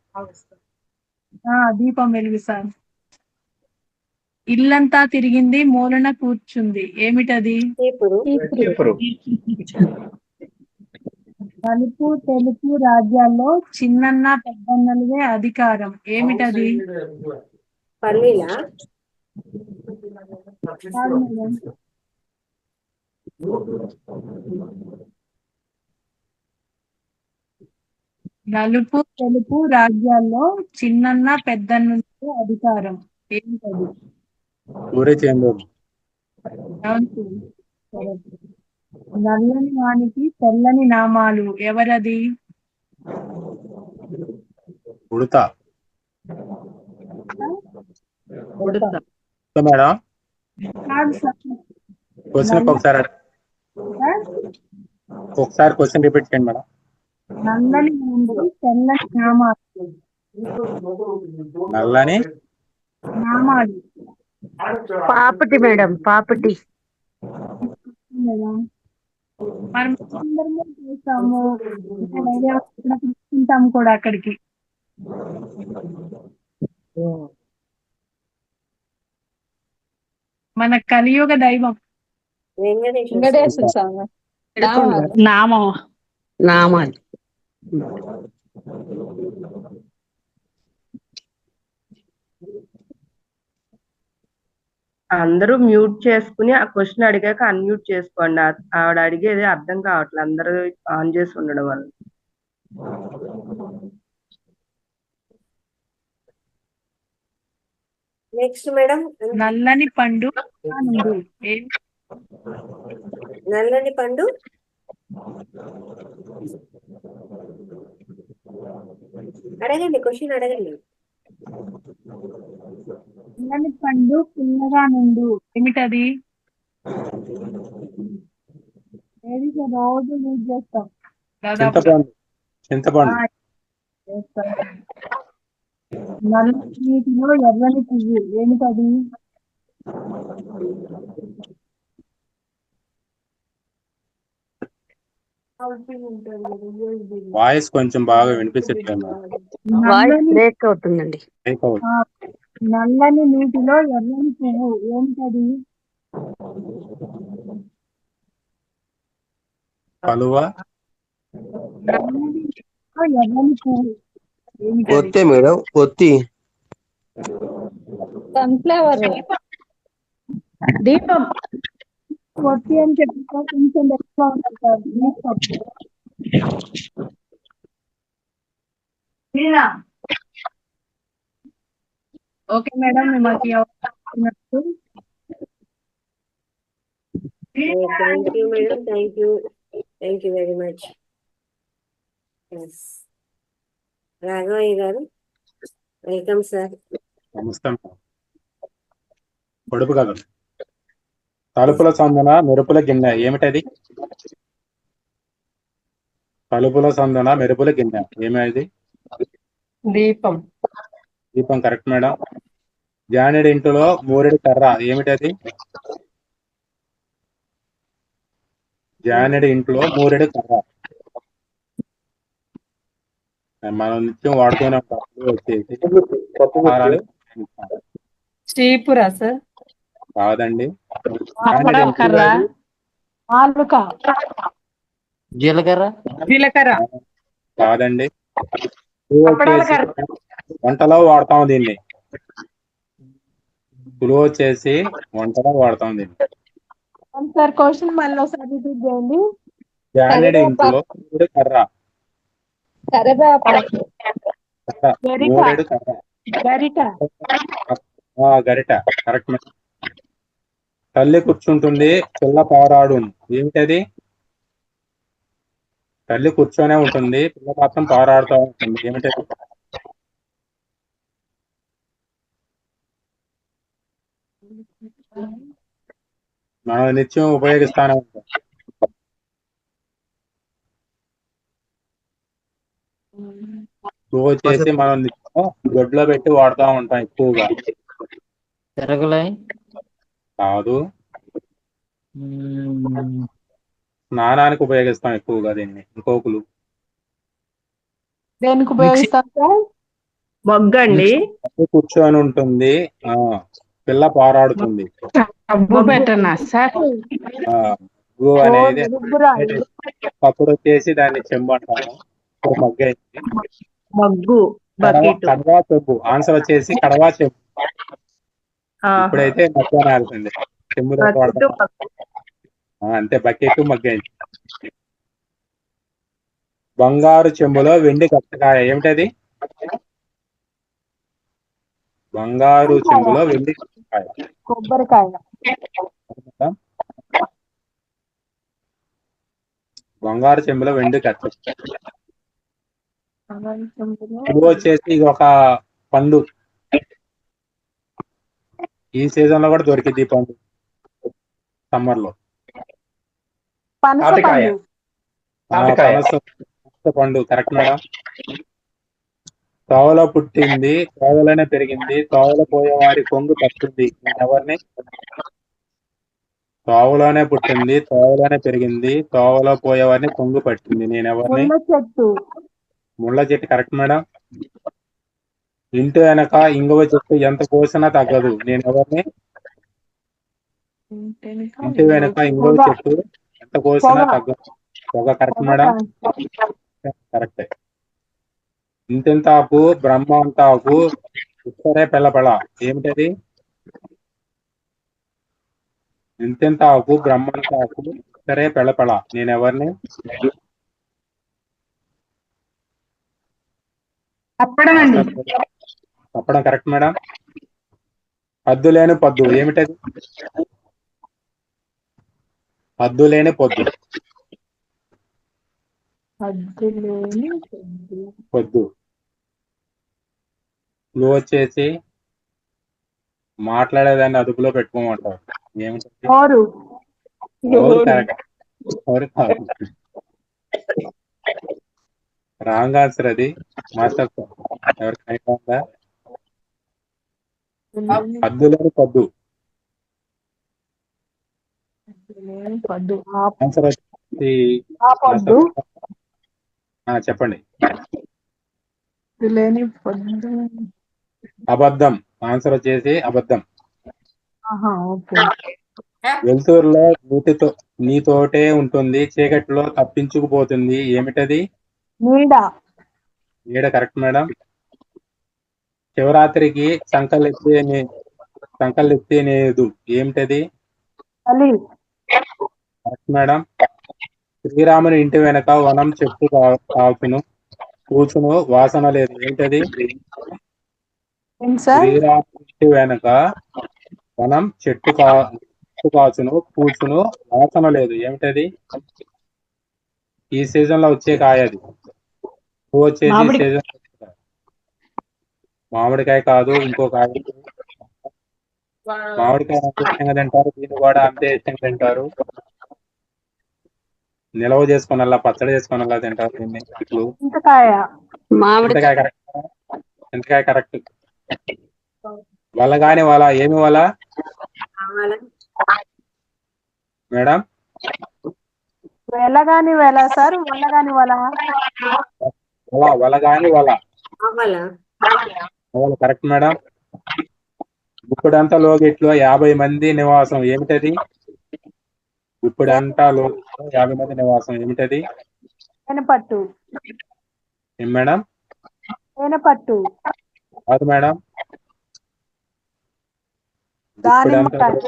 దీపం వెలుగు సార్. ఇల్లంతా తిరిగింది మూలన కూర్చుంది ఏమిటది? నలుపు తెలుపు రాజ్యాల్లో చిన్నన్న పెద్దన్నలదే అధికారం ఏమిటది? పల్లీలా? నలుపు తెలుపు రాజ్యాల్లో చిన్నన్న పెద్దన్నుంటే అధికారం ఏంటది? పూరి చందూరు. అవును సార్. కరెక్ట్. నల్లని వానికి తెల్లని నామాలు ఎవరది? ఉడత. ఉడత. మేడం కాదు సార్. క్వశ్చన్ ఒకసారి క్వశ్చన్ రిపీట్ చేయండి మేడం. నల్లని వానికి తెల్లని నామాలు. నల్లని నామాలు. పాపటి మేడం, పాపటి. మేడం మనం అందరము చూస్తాము, తీసుకుంటాము కూడా అక్కడికి. మన కలియుగ దైవం వెంకటేశ్వర స్వామి. నామం. నామాలు. అందరూ మ్యూట్ చేసుకుని ఆ క్వశ్చన్ అడిగాక అన్మ్యూట్ చేసుకోండి. ఆవిడ అడిగేది అర్థం కావట్లేదు, అందరూ ఆన్ చేసి ఉండడం వల్ల. Next madam. నల్లని పండు నల్లని పండు అడగండి, క్వశ్చన్ అడగండి. నల్లని పండు పుల్లగా నుండు ఏమిటది? ఏది రోజు యూజ్ చేస్తాం దాదాపు. చింతపండు. నల్లని నీటిలో ఎర్రని పువ్వు ఏమిటది? వాయిస్ కొంచెం బాగా వినిపించట్లేదు. వాయిస్ బ్రేక్ అవుతుందండి. నల్లని నీటిలో ఎర్రని పువ్వు ఏమిటది? కలువ. నల్లని నీటిలో ఎర్రని పువ్వు ఏమిటది? ఒత్తి మేడం, ఒత్తి. సన్ఫ్లవర్. దీపం. ఒత్తి అని చెప్పి కొంచెం ఎక్కువ ఉంటుంది. ఓకే మేడం, మాకు thank you madam, thank you very much. Raghavaiah గారు, వెల్కమ్ సార్. నమస్తే. పొడుపు కదా. తలుపుల సందున మెరుపుల గిన్నె ఏమిటది? తలుపుల సందున మెరుపుల గిన్నె ఏమిది? దీపం. దీపం కరెక్ట్ మేడం. జానెడి ఇంటిలో మూరెడు కర్ర ఏమిటది? జానెడి ఇంట్లో మూరెడు కర్ర. మనం నిత్యం వాడుతూనే ఉంటాం. వచ్చేసి చీపురా సార్? కాదండి. జీలకర్ర. కాదండి. వంటలో వాడతాం దీన్ని. సులువు వచ్చేసి వంటలో వాడతాం దీన్ని. సార్ క్వశ్చన్ మళ్ళీ ఒకసారి రిపీట్ చేయండి. జానెడి ఇంట్లో మూరెడు కర్ర. మూరెడు కర్ర. గరిట కరెక్ట్ మేడం. తల్లి కూర్చుంటుంది, పిల్ల పారాడు ఏమిటది? తల్లి కూర్చొనే ఉంటుంది, పిల్ల మాత్రం పారాడుతూ ఉంటుంది ఏమిటది? మనం నిత్యం ఉపయోగిస్తానే ఉంటాం. రోజు చేసి మనం నిత్యం దొడ్లో పెట్టి వాడుతూ ఉంటాం ఎక్కువగా. కాదు, స్నానానికి ఉపయోగిస్తాం ఎక్కువగా దీన్ని. ఇంకొకరు దేనికి ఉపయోగిస్తాం సార్? మొగ్గండి. కూర్చొని ఉంటుంది, పిల్ల పారాడుతుంది. గు అనేది అప్పుడు వచ్చేసి దాన్ని చెంబు అంటాము. ఇప్పుడు మగ్గ అయింది. మగ్గు. కడవా చెంబు. ఆన్సర్ వచ్చేసి కడవా చెంబు. ఇప్పుడైతే మగ్గ ఆడుతుంది. చెంబు వాడతాం. అంతే, బకెట్ మగ్గ అయింది. బంగారు చెంబులో వెండి కచ్చకాయ ఏమిటది? బంగారు చెంబులో వెండి కచ్చకాయ. కొబ్బరికాయ. బంగారు చెంబులో వెండి కచ్చకాయ. బంగారు చెంబులో ఇది వచ్చేసి ఇది ఒక పండు. ఈ సీజన్ లో కూడా దొరికింది ఈ పండు, సమ్మర్ లో. పనస తాటికాయ. పండు. తాటికాయ. పనస పండు కరెక్ట్ మేడం. తోవలో పుట్టింది తోవలోనే పెరిగింది, తోవలో పోయేవారి కొంగు పట్టింది, నేను ఎవరిని? తోవలోనే పుట్టింది తోవలోనే పెరిగింది, తోవలో పోయేవారిని కొంగు పట్టింది, నేను ఎవరిని? ముళ్ళ చెట్టు. ముళ్ళ చెట్టు కరెక్ట్ మేడం. ఇంటి వెనక ఇంగువ చెట్టు ఎంత కోసినా తగ్గదు, నేను ఎవరిని? ఇంటి వెనక ఇంగువ పొగ. చెట్టు ఎంత కోసినా పొగ. తగ్గదు, పొగ కరెక్ట్ పొగ మేడం. కాదు. కరెక్టే. ఇంతింతాకు బ్రహ్మాంతాకు ఉత్తరే పెళ్ళపెళ ఏమిటది? ఇంతింతాకు బ్రహ్మాంతాకు ఉత్తరే పెళ్ళపెళ, నేను ఎవరిని? అప్పడం అండి. చెప్పడం కరెక్ట్ మేడం. పద్దు లేని పొద్దు ఏమిటది? పద్దు లేని పొద్దు. అద్దులేని పొద్దు. నువ్వు వచ్చేసి మాట్లాడేదాన్ని అదుపులో పెట్టుకోమంటావు ఏమిటది? నోరు. నోరు కరెక్ట్. నోరు కాదు. రాంగ్ ఆన్సర్ అది. మాస్టర్ ఎవరికైనా ఉందా? పద్దులేని పొద్దు అద్దులేని పద్దు. ఆన్సర్ వచ్చి ఆ పొద్దు. చెప్పండి. అద్దులేని పొద్దు. అబద్ధం. ఆన్సర్ వచ్చేసి అబద్ధం. ఓకే. వెలుతురులో నీతోటే ఉంటుంది, చీకటిలో తప్పించుకుపోతుంది, ఏమిటది? నీడ. నీడ కరెక్ట్ మేడం. శివరాత్రికి సంకలెత్తేనేదు ఏమిటది? చలి. Correct madam. శ్రీరాముని ఇంటి వెనక వనం చెట్టు కాచును కూచును వాసన లేదు, ఏంటది? ఏంటి సార్? శ్రీరాముని ఇంటి వెనక వనం చెట్టు కాచును కూచును వాసన లేదు, ఏమిటది? ఈ సీజన్ లో వచ్చే కాయ అది. పువ్వు వచ్చేసి సీజన్. మామిడికాయ కాదు, ఇంకో కాయ. మామిడికాయ అంతే ఇష్టంగా తింటారు, దీన్ని కూడా అంతే ఇష్టంగా తింటారు. నిల్వ చేసుకుని అలా పచ్చడి చేసుకుని అలా తింటారు దీన్ని. చింతకాయ. చింతకాయ కరెక్ట్. చింతకాయ కరెక్ట్. వల గాని వల ఏమి వల మేడం? వెలగాని వెల సార్. వలగాని వల. వల గాని వల కరెక్ట్ మేడం. ఇప్పుడంతా లోగిట్లో 50 మంది నివాసం ఏమిటది? ఇప్పుడంతా లోగిట్లో 50 మంది నివాసం ఏమిటది? తేనెపట్టు. ఏం మేడం? తేనెపట్టు. కాదు మేడం. దానిమ్మకాయ.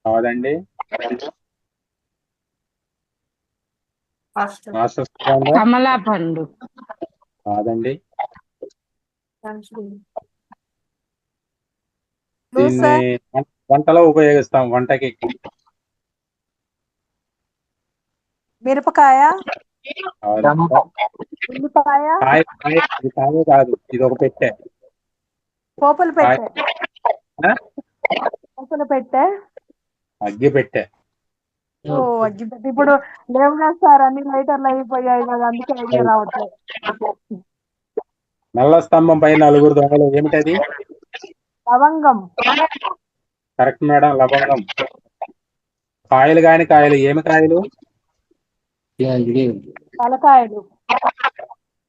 కాదండి. కమలా పండు. కాదండి. Blue, దీన్ని వంటలో ఉపయోగిస్తాం, వంటకి. మిరపకాయ. కాదు. ఉల్లిపాయ. ఇది కాయ కాదు, ఇది ఒక పెట్టె. పోపులు పెట్టే. పోపులు పెట్టే. అగ్గి పెట్టె. అగ్గి పెట్టే. ఇప్పుడు లేవు కదా సార్, అన్ని లైటర్లు అయిపోయాయి కదా, అందుకే ఐడియా రావట్లేదు. నల్ల స్తంభం పై 4 దొంగలు ఏమిటది? లవంగం. కరెక్ట్ మేడం, లవంగం. కాయలు కాని కాయలు ఏమి కాయలు? తలకాయలు.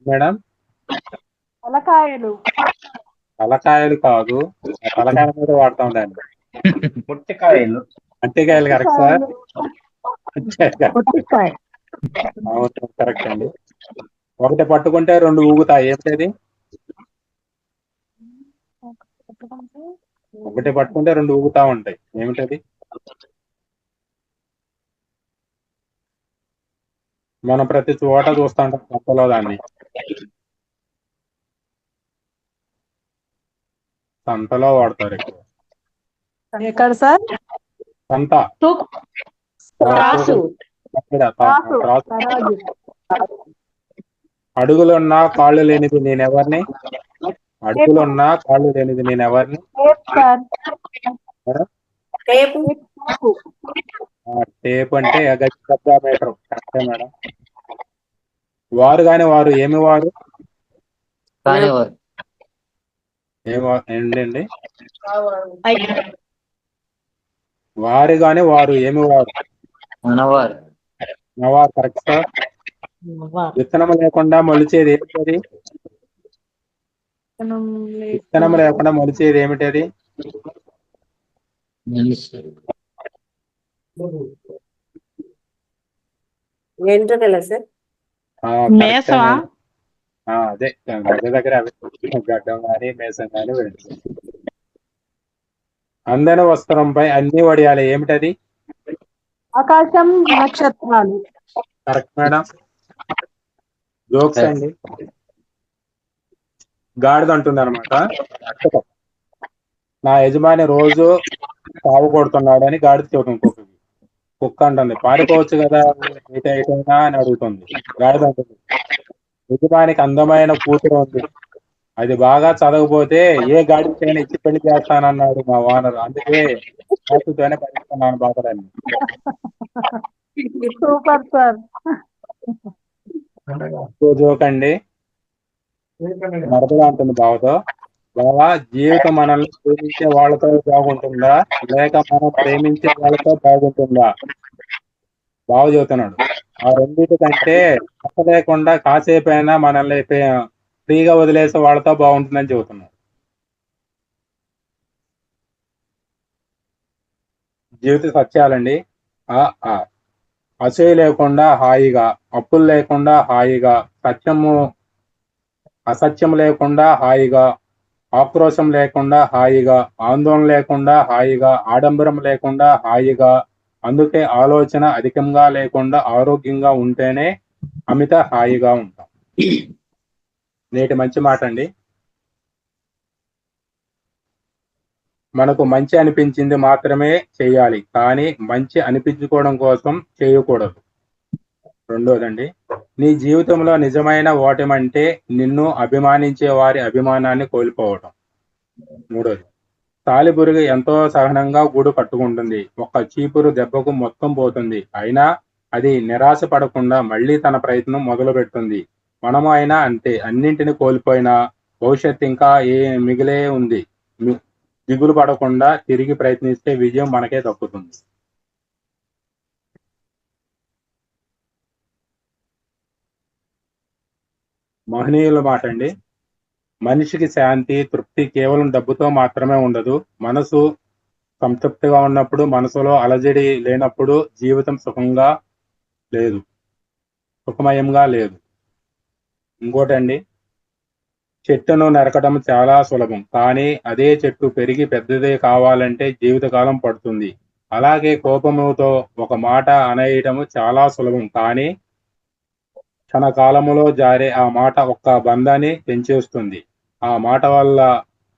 మేడం? తలకాయలు. తలకాయలు కాదు, తలకాయల మీద వాడుతాం దాన్ని. పుట్టికాయలు. అంటికాయలు కరెక్ట్ సార్. పొట్టికాయ. అవును కరెక్ట్ అండి. ఒకటి పట్టుకుంటే 2 ఊగుతాయి ఏమిటది? ఒకటి పట్టుకుంటే 2 ఊగుతా ఉంటాయి ఏమిటది? మనం ప్రతి చోట చూస్తాం సంతలో దాన్ని. సంతలో వాడతారు ఎక్కువ. ఎక్కడ సార్? సంత త్రాసు. త్రాసు, త్రాసు. తరాజు. అడుగులున్నా కాళ్ళు లేనిది నేనెవరిని? అడుగులున్నా కాళ్ళు లేనిది నేనెవరిని? Tape sir. Tape tape. Tape అంటే గజ మీటర్. కరెక్టే మేడం. వారు గాని వారు ఏమి వారు? ఏంటండి? వారు గాని వారు ఏమి వారు? నవారు. Correct sir. విత్తనం లేకుండా మొలిచేది ఏమిటది? విత్తనం లేకుండా మొలిచేది ఏమిటది? వెంట్రుకల సార్. మేసమా? అదే మధ్య దగ్గర అవి గడ్డం కానీ మేసం కానీ వెళ్తుంది. అందని వస్త్రంపై అన్ని వడియాలి ఏమిటది? ఆకాశం, నక్షత్రాలు. Correct madam. జోక్స్ అండి. గాడిద అంటుంది అనమాట, నా యజమాని రోజు తావు కొడుతున్నాడు అని గాడిద చెబుతుంది కుక్కకి. కుక్క అంటుంది, పారిపోవచ్చు కదా ఏటైనా అని అడుగుతుంది. గాడిద అంటుంది, యజమానికి అందమైన కూతురు ఉంది, అది బాగా చదవకపోతే ఏ గాడిదకైనా ఇచ్చి పెళ్లి చేస్తానన్నాడు మా ఓనర్, అందుకే కూతుతోనే భరిస్తున్నాను బాధలన్నీ. Super sir. జోక్ అండి. మరదలా అంటుంది బావతో, బావా జీవితం మనల్ని ప్రేమించే వాళ్ళతో బాగుంటుందా లేక మనం ప్రేమించే వాళ్ళతో బాగుంటుందా? బావ చెబుతున్నాడు, ఆ రెండింటికంటే లేకుండా కాసేపైనా మనల్ని ఫ్రీగా వదిలేసే వాళ్ళతో బాగుంటుందని చెబుతున్నాడు. జీవిత సత్యాలండి. అసూయ లేకుండా హాయిగా, అప్పులు లేకుండా హాయిగా, అసత్యం లేకుండా హాయిగా, ఆక్రోశం లేకుండా హాయిగా, ఆందోళన లేకుండా హాయిగా, ఆడంబరం లేకుండా హాయిగా, అందుకే ఆలోచన అధికంగా లేకుండా ఆరోగ్యంగా ఉంటేనే అమిత హాయిగా ఉంటాం. నేటి మంచి మాట అండి. మనకు మంచి అనిపించింది మాత్రమే చేయాలి, కానీ మంచి అనిపించుకోవడం కోసం చేయకూడదు. రెండోదండి, నీ జీవితంలో నిజమైన ఓటమంటే నిన్ను అభిమానించే వారి అభిమానాన్ని కోల్పోవటం. మూడోది, తాలిబురుగు ఎంతో సహనంగా గూడు కట్టుకుంటుంది, ఒక్క చీపురు దెబ్బకు మొత్తం పోతుంది, అయినా అది నిరాశ పడకుండా మళ్ళీ తన ప్రయత్నం మొదలు పెడుతుంది. మనము అయినా అంతే, అన్నింటిని కోల్పోయినా భవిష్యత్తు ఇంకా మిగిలే ఉంది. దిగులు పడకుండా తిరిగి ప్రయత్నిస్తే విజయం మనకే దక్కుతుంది. మహనీయుల మాట అండి. మనిషికి శాంతి, తృప్తి కేవలం డబ్బుతో మాత్రమే ఉండదు. మనసు సంతృప్తిగా ఉన్నప్పుడు, మనసులో అలజడి లేనప్పుడు జీవితం సుఖమయంగా లేదు. ఇంకోటండి, చెట్టును నరకడం చాలా సులభం, కానీ అదే చెట్టు పెరిగి పెద్దదే కావాలంటే జీవితకాలం పడుతుంది. అలాగే కోపముతో ఒక మాట అనేయటం చాలా సులభం, కానీ క్షణకాలములో జారే ఆ మాట ఒక్క బంధాన్ని పెంచేస్తుంది. ఆ మాట వల్ల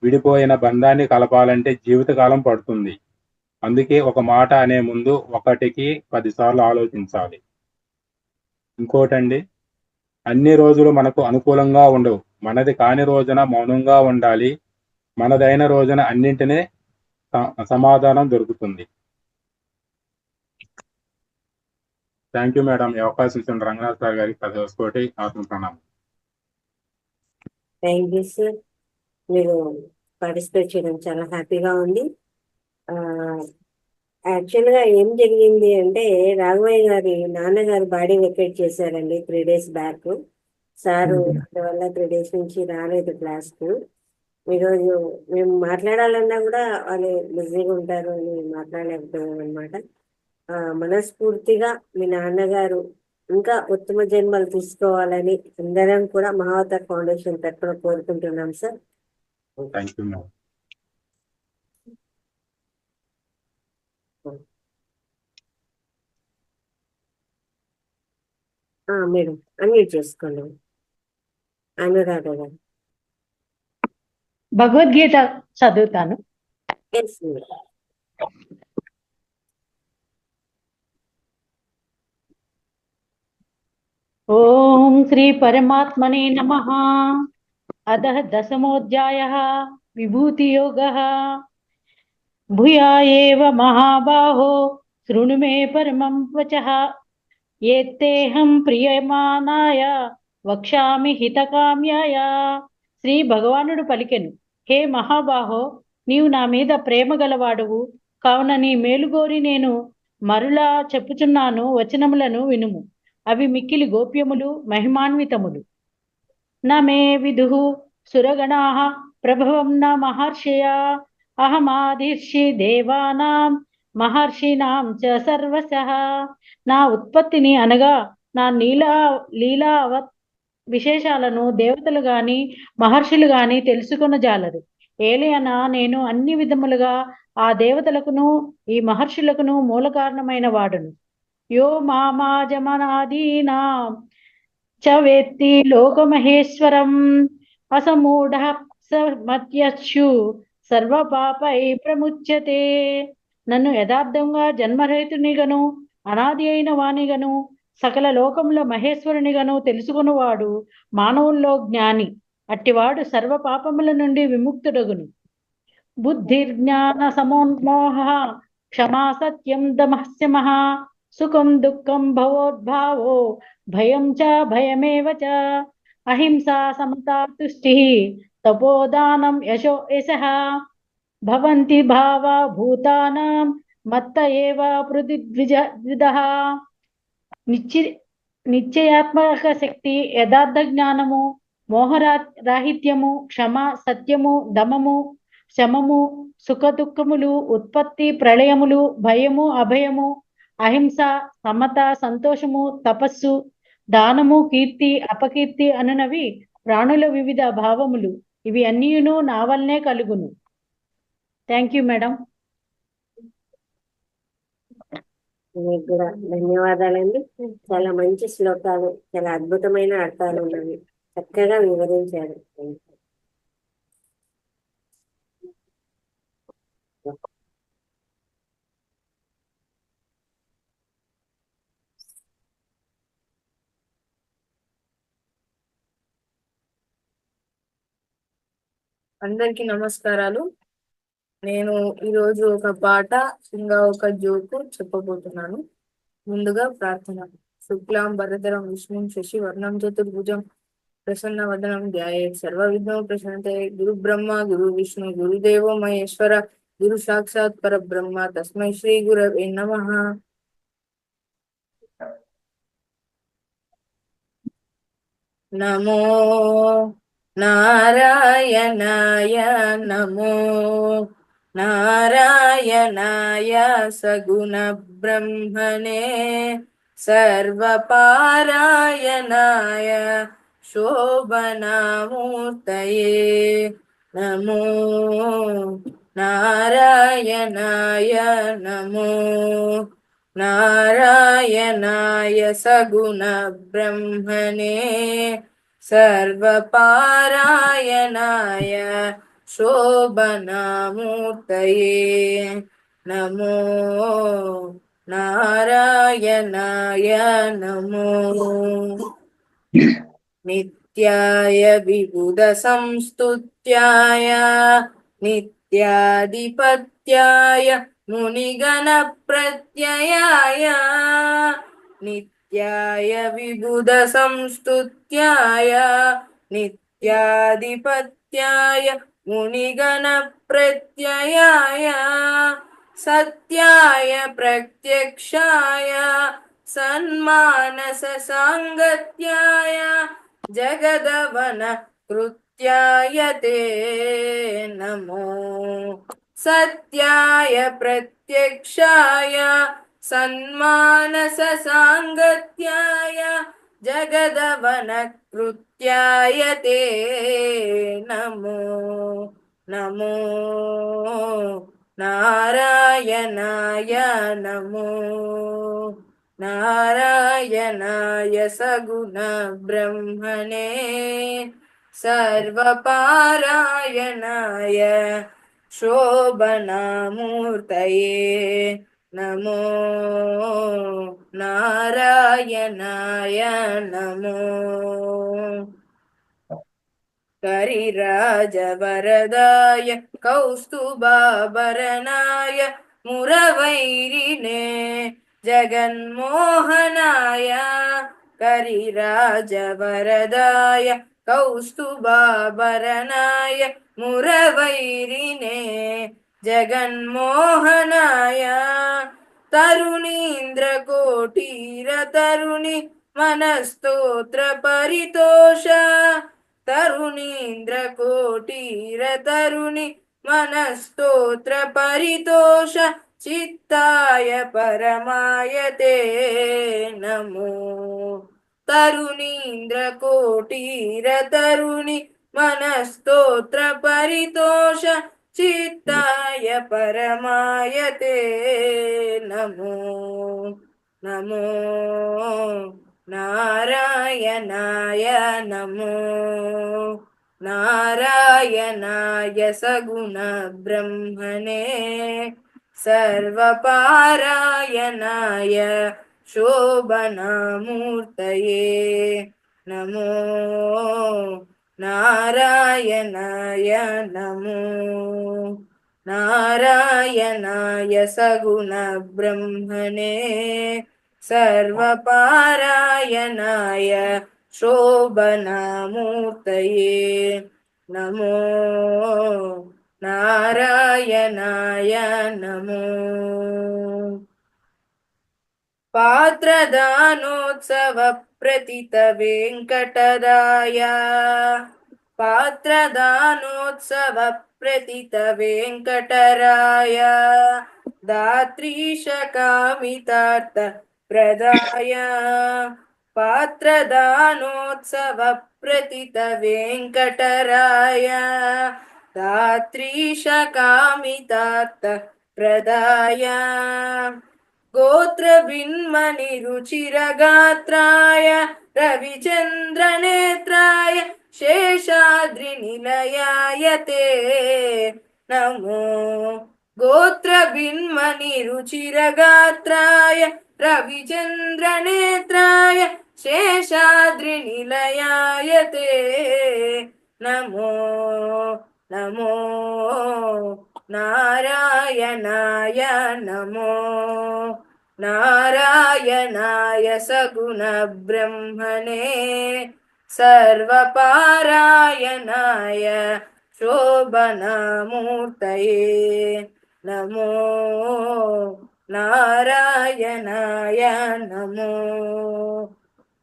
విడిపోయిన బంధాన్ని కలపాలంటే జీవితకాలం పడుతుంది. అందుకే ఒక మాట అనే ముందు 1కి 10 సార్లు ఆలోచించాలి. ఇంకోటండి, అన్ని రోజులు మనకు అనుకూలంగా ఉండవు. మనది కాని రోజున మౌనంగా ఉండాలి, మనదైన రోజున అన్నింటినీ సమాధానం దొరుకుతుంది. Thank you madam. ఈ అవకాశం ఇచ్చిన రంగనాథ్ సార్ గారికి 10 కోటి ఆత్మ ప్రణామం. Thank you sir. మీరు పార్టిసిపేట్ చేయడం చాలా హ్యాపీగా ఉంది. యాక్చువల్గా ఏం జరిగింది అంటే, రాఘవయ్య గారి నాన్నగారు బాడీ వెకేట్ చేశారండి 3 days బ్యాక్. సారు అందువల్ల 3 days నుంచి రాలేదు క్లాస్కు. ఈరోజు మేము మాట్లాడాలన్నా కూడా వాళ్ళు బిజీగా ఉంటారు అని మాట్లాడలేకపోయాం అనమాట. మనస్ఫూర్తిగా మీ నాన్నగారు ఇంకా ఉత్తమ జన్మలు తీసుకోవాలని అందరం కూడా మహావతార్ ఫౌండేషన్ తరఫున కోరుకుంటున్నాం sir. Thank you madam. Madam unmute చేసుకోండి. అనురాధ గారు. భగవద్గీత చదువుతాను. Yes madam. ఓం శ్రీ పరమాత్మనే నమః. అదః దశమోధ్యాయః విభూతియోగः. భూయా ఏవ మహాబాహో శృణు మే పరమం వచః. ఏత్తేహం ప్రియమానాయ వక్ష్యామి హితకామ్యాయ. శ్రీ భగవానుడు పలికెను, హే మహాబాహో, నీవు నా మీద ప్రేమ గలవాడువు కావున నీ మేలుగోరి నేను మరులా చెప్పుచున్నాను. వచనములను వినుము, అవి మిక్కిలి గోప్యములు మహిమాన్వితములు. నమే విదుః సురగణాః ప్రభవం న మహర్షయా. అహమాదిర్షి దేవానాం మహర్షినాం చ సర్వశః. నా ఉత్పత్తిని అనగా నా లీలా విశేషాలను దేవతలు గాని మహర్షులు గాని తెలుసుకొనజాలరు. ఏలయనా నేను అన్ని విధములుగా ఆ దేవతలకును ఈ మహర్షులకును మూల కారణమైన వాడును. యో మామాజమనాదీనాం చ వేత్తి లోకమహేశ్వరం. అసమూఢః స మత్యశు సర్వపాపై ప్రముచ్యతే. నన్ను యథార్థంగా జన్మరహితునిగను అనాది అయిన వానిగను సకల లోకముల మహేశ్వరునిగను తెలుసుకునివాడు మానవుల్లో జ్ఞాని. అట్టివాడు సర్వ పాపముల నుండి విముక్తుడగును. బుద్ధిర్జ్ఞాన సమోన్మోహ క్షమా సత్యం దమః శమః. సుఖం దుఃఖం భవోద్భావో భయం చ భయమేవ చ. అహింసా సమతా తుష్టిః తపోదానం యశో యశః. భవంతి భావా భూతానాం మత్త ఏవ పృథిద్విజః. నిశ్చయాత్మక శక్తి, యథార్థ జ్ఞానము, మోహరాహిత్యము, క్షమ, సత్యము, దమము, శమము, సుఖ దుఃఖములు, ఉత్పత్తి ప్రళయములు, భయము అభయము, అహింస, సమత, సంతోషము, తపస్సు, దానము, కీర్తి, అపకీర్తి అనునవి ప్రాణుల వివిధ భావములు. ఇవి అన్నీయును నా వల్లనే కలుగును. Thank you madam. మీకు కూడా ధన్యవాదాలండి. చాలా మంచి శ్లోకాలు, చాలా అద్భుతమైన అర్థాలు ఉన్నవి, చక్కగా వివరించారు. అందరికీ నమస్కారాలు. నేను ఈరోజు ఒక పాట ఇంకా ఒక జోకు చెప్పబోతున్నాను. ముందుగా ప్రార్థన. శుక్లాం వరదరం విష్ణుం శశివర్ణం చతుర్భుజం ప్రసన్న వదనం ధ్యాయేత్ సర్వ విఘ్నో ప్రశాంతే. గురు బ్రహ్మ గురు విష్ణు గురుదేవో మహేశ్వర గురు సాక్షాత్ పరబ్రహ్మ తస్మై శ్రీ గురవే నమః. నమో నారాయణాయ నమో నారాయణాయ సగుణ బ్రహ్మణే సర్వపారాయణాయ శోభనామూర్తయే. నమో నారాయణాయ నమో నారాయణాయ సగుణ బ్రహ్మణే సర్వపారాయణాయ శోభనామూర్తయే. నమో నారాయణాయ నమో నిత్యాయ విబుధ సంస్తుత్యాయ నిత్యాధిపత్యాయ మునిగణ ప్రత్యయాయ. నిత్యాయ విబుధ సంస్తుత్యాయ నిత్యాధిపత్యాయ మునిగణ ప్రత్యయాయ. సత్యాయ ప్రత్యక్షాయ సన్మానస సాంగత్యాయ జగదవన కృత్యాయ తే నమో. సత్యాయ ప్రత్యక్షాయ సన్మానస సాంగత్యాయ జగదవన కృత్యాయ తే నమో. నమో నారాయణాయ నమో నారాయణ నారాయణాయ సగుణ బ్రహ్మణే సర్వపారాయణాయ శోభనామూర్తయే నమో నారాయణాయ నమో కరిరాజవరదాయ కౌస్తుభాభరణాయ మురవైరినే జగన్మోహనాయ కరిరాజవరదాయ కౌస్తుభాభరణాయ మురవైరినే జగన్మోహనాయ తరుణీంద్రకోటీర తరుణి మనస్తోత్ర పరితోష తరుణీంద్రకోటీర తరుణి మనస్తోత్ర పరితోష చిత్తాయ పరమాయతే నమో తరుణీంద్రకోటీర తరుణి మనస్తోత్ర పరితోష చిత్తాయ పరమాయతే నమో నమో నారాయణాయ నమో నారాయణాయ సగుణ బ్రహ్మణే సర్వపారాయణాయ శోభనామూర్తయే నమో నారాయణాయ నమో నారాయణాయ సగుణ బ్రహ్మణే సర్వపారాయణాయ శోభనామూర్తయే నమో నారాయణాయ నమో పాత్రదానోత్సవ ప్రతిత వెంకటరాయ పాత్రదానోత్సవ ప్రతిత వెంకటరాయ దాత్రీశ కామితార్థ ప్రదాయ పాత్రదానోత్సవ ప్రతిత వెంకటరాయ దాత్రీశ కామితార్థ ప్రదాయ గోత్ర బిన్మణి రుచిరగాత్రాయ రవిచంద్రనేత్రాయ శేషాద్రి నిలయాయ తే నమో గోత్ర బిన్మణి రుచిరగాత్రాయ రవిచంద్రనేత్రాయ శేషాద్రి నిలయాయ తే నమో నమో నారాయణాయ నమో నారాయణాయ సగుణ బ్రహ్మణే సర్వపారాయణాయ శోభనామూర్తయే నమో నారాయణాయ నమో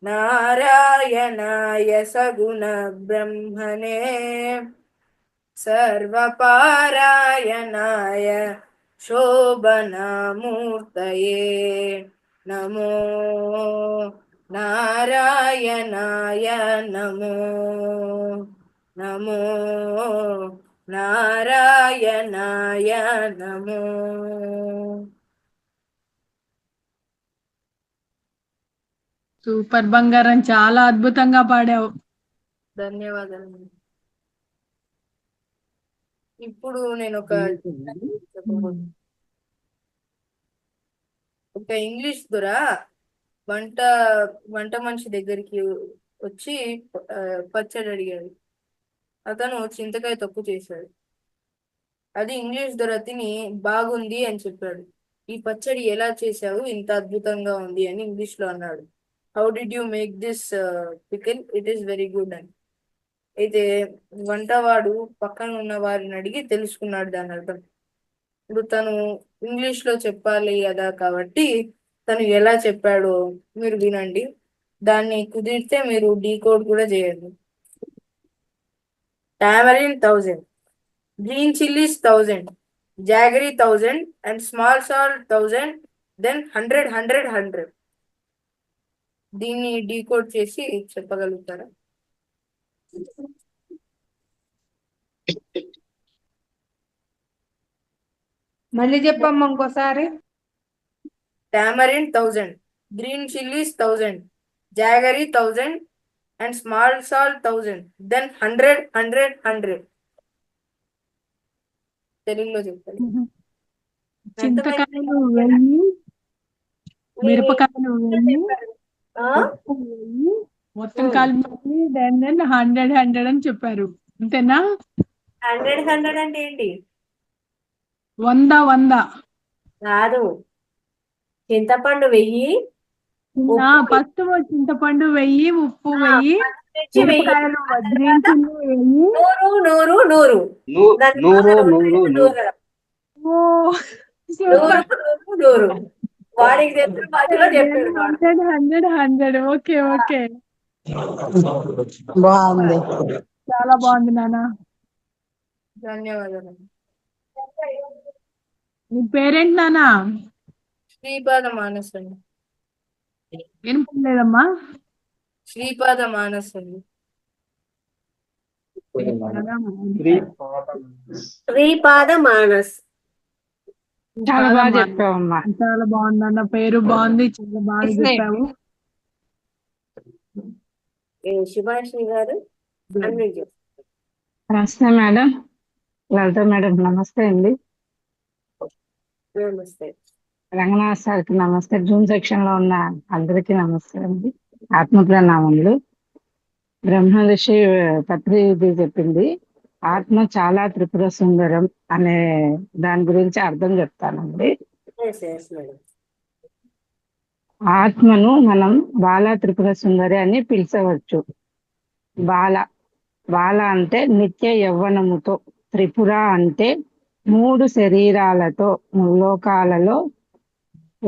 నారాయణాయ సగుణ బ్రహ్మణే సర్వపారాయణాయ శోభనామూర్తయే నమో నారాయణాయ నమో నమో నారాయణాయ నమో సూపర్ బంగారం, చాలా అద్భుతంగా పాడావు. ధన్యవాదాలు. ఇప్పుడు నేను ఒక ఇంగ్లీష్ దొరా వంట మనిషి దగ్గరికి వచ్చి పచ్చడి అడిగాడు. అతను చింతకాయ తొక్కు చేశాడు. అది ఇంగ్లీష్ దొర తిని బాగుంది అని చెప్పాడు. ఈ పచ్చడి ఎలా చేశావు, ఇంత అద్భుతంగా ఉంది అని ఇంగ్లీష్ లో అన్నాడు. How did you make this pickle, it is very good అని. అయితే వంటవాడు పక్కన ఉన్న వారిని అడిగి తెలుసుకున్నాడు దాని అర్థం. ఇప్పుడు తను ఇంగ్లీష్ లో చెప్పాలి కదా, కాబట్టి తను ఎలా చెప్పాడో మీరు వినండి. దాన్ని కుదిరితే మీరు డీకోడ్ కూడా చేయండి. Tamarind 1000, green chillies 1000, jaggery 1000 and small salt 1000, then 100. దీన్ని డీకోడ్ చేసి చెప్పగలుగుతారా? మళ్ళీ చెప్పమ్మా ఇంకోసారి. Tamarind 1000, green chillies 1000, jaggery 1000 and small salt 1000. Then 100. తెలుగులో చెప్పండి. చింతకాయలు 1000, మిరపకాయలు 1000, ఉప్పు 1000, మొత్తం కలిపి దెన్ 100 అని చెప్పారు. అంతేనా? 100 అంటే ఏంటి? 100 కాదు, చింతపండు 1000, ఫస్ట్ చింతపండు 1000, ఉప్పు 1000, పచ్చిమిర్చి 1000, మిరపకాయలు గ్రీన్ చిల్లీ 1000. 100. దాని నూరు. ఓ సూపర్. 100. వాడికి చెప్పిన భాషలో చెప్పాడు వాడు. 100. ఓకే. బాగుంది. చాలా బాగుంది నాన్న. ధన్యవాదాలు. నీ పేరేంటి నాన్న? శ్రీపాద మానస్ అండి. వినపడలేదమ్మా. శ్రీపాద మానస్ అండి. శ్రీపాద మానస్. చాలా బాగా చెప్పావమ్మా. చాలా బాగుంది అన్న, పేరు బాగుంది, చాలా బాగా చెప్పావు. శుభాషిణి గారు అన్మ్యూట్ చేస్తారు. నమస్తే మేడం, లలిత మేడం నమస్తే అండి. నమస్తే. రంగనాథ్ సార్కి నమస్తే. జూమ్ సెక్షన్ లో ఉన్న అందరికీ నమస్తే అండి. ఆత్మప్రణామములు. బ్రహ్మర్షి పత్రి చెప్పింది ఆత్మ చాలా త్రిపుర సుందరం అనే దాని గురించి అర్థం చెప్తానండి. ఆత్మను మనం బాల త్రిపుర సుందరి అని పిలిచవచ్చు. బాల అంటే నిత్య యవ్వనముతో, త్రిపుర అంటే 3 శరీరాలతో లోకాలలో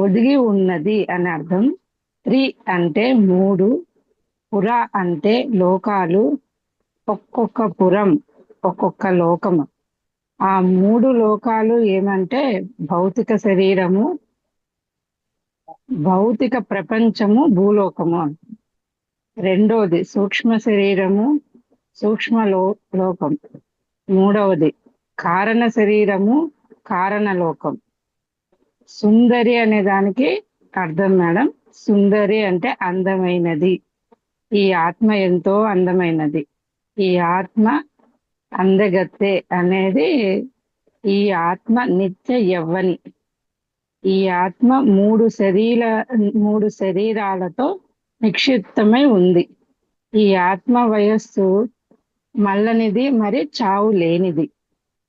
ఒదిగి ఉన్నది అని అర్థం. త్రి అంటే 3, పుర అంటే లోకాలు, ఒక్కొక్క పురం ఒక్కొక్క లోకము. ఆ 3 లోకాలు ఏమంటే భౌతిక శరీరము, భౌతిక ప్రపంచము, భూలోకము. రెండోది సూక్ష్మ శరీరము, సూక్ష్మ లోకం. మూడవది కారణ శరీరము, కారణ లోకం. సుందరి అనే దానికి అర్థం మేడం, సుందరి అంటే అందమైనది. ఈ ఆత్మ ఎంతో అందమైనది. ఈ ఆత్మ అందగత్తె అనేది, ఈ ఆత్మ నిత్య యవ్వని. ఈ ఆత్మ 3 శరీరాలతో నిక్షిప్తమై ఉంది. ఈ ఆత్మ వయస్సు మల్లనిది, మరి చావు లేనిది.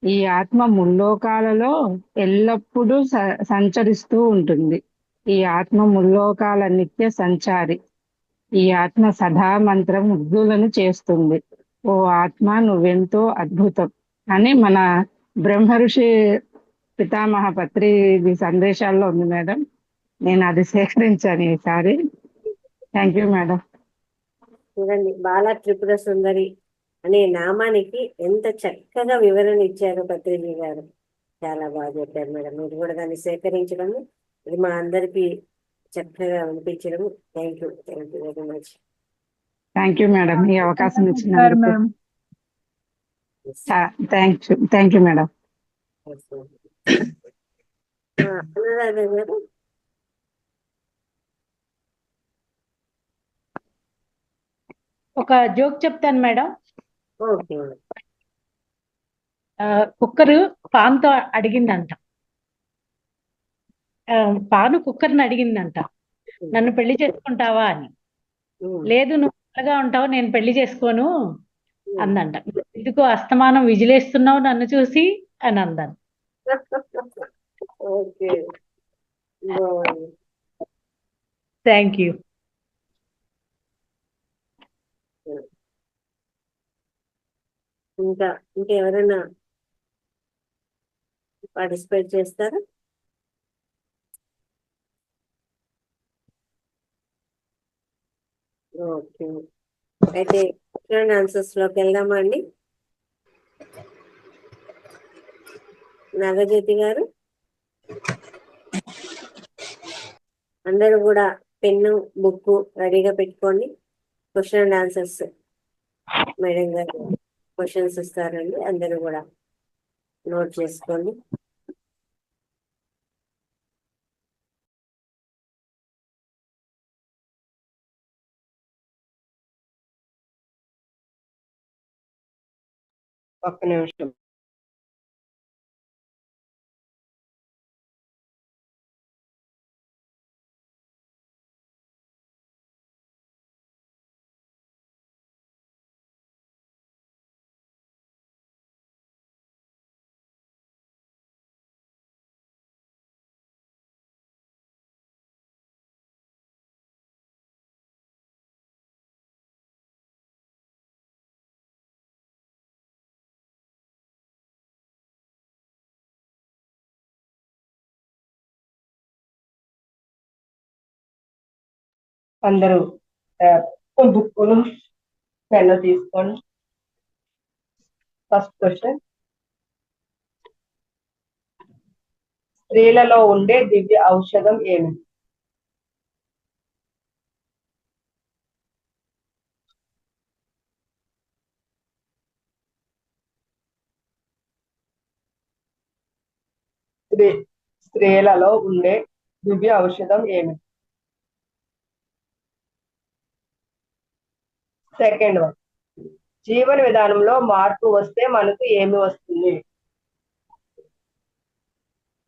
ఈ ఆత్మ ముల్లోకాలలో ఎల్లప్పుడూ సంచరిస్తూ ఉంటుంది. ఈ ఆత్మ ముల్లోకాల నిత్య సంచారి. ఈ ఆత్మ సదా మంత్రం ముగ్ధులను చేస్తుంది. ఓ ఆత్మ నువ్వెంతో అద్భుతం అని మన బ్రహ్మర్షి పితామహ పత్రి సందేశాల్లో ఉంది మేడం. నేను అది సేకరించాను ఈసారి. Thank you madam. చూడండి, బాల త్రిపుర సుందరి అనే నామానికి ఎంత చక్కగా వివరణ ఇచ్చారు పత్రిజీ గారు. చాలా బాగా చెప్పారు మేడం. మీరు కూడా దాన్ని సేకరించడము, ఇది మా అందరికి చక్కగా వినిపించడము. Thank you very much. Thank you madam, ఈ అవకాశం ఇచ్చినందుకు. Thank you madam. అనురాధ గారు. ఒక జోక్ చెప్తాను మేడం. ఓకే. కుక్కరు పాన్తో అడిగిందంట. పాను కుక్కర్ని అడిగిందంట, నన్ను పెళ్లి చేసుకుంటావా అని. లేదు, నువ్వు చల్లగా ఉంటావు, నేను పెళ్లి చేసుకోను అందంట. ఎందుకు అస్తమానం విజిలేస్తున్నావు నన్ను చూసి అని అందాను. Okay, thank you. ఇంకెవరైనా పార్టిసిపేట్ చేస్తారా? ఓకే, అయితే ఆన్సర్స్ లోకి వెళ్దామా అండి. నాగజ్యోతి గారు, అందరూ కూడా పెన్ను బుక్ రెడీగా పెట్టుకోండి. క్వశ్చన్ అండ్ ఆన్సర్స్ మేడం గారు క్వశ్చన్స్ ఇస్తారండి, అందరూ కూడా నోట్ చేసుకోండి. ఒక్క నిమిషం. అందరూ బుక్కులు పెన్ను తీసుకోండి. ఫస్ట్ క్వశ్చన్, స్త్రీలలో ఉండే దివ్య ఔషధం ఏమిటి? స్త్రీలలో ఉండే దివ్య ఔషధం ఏమిటి? సెకండ్ వన్, జీవన విధానంలో మార్పు వస్తే మనకు ఏమి వస్తుంది?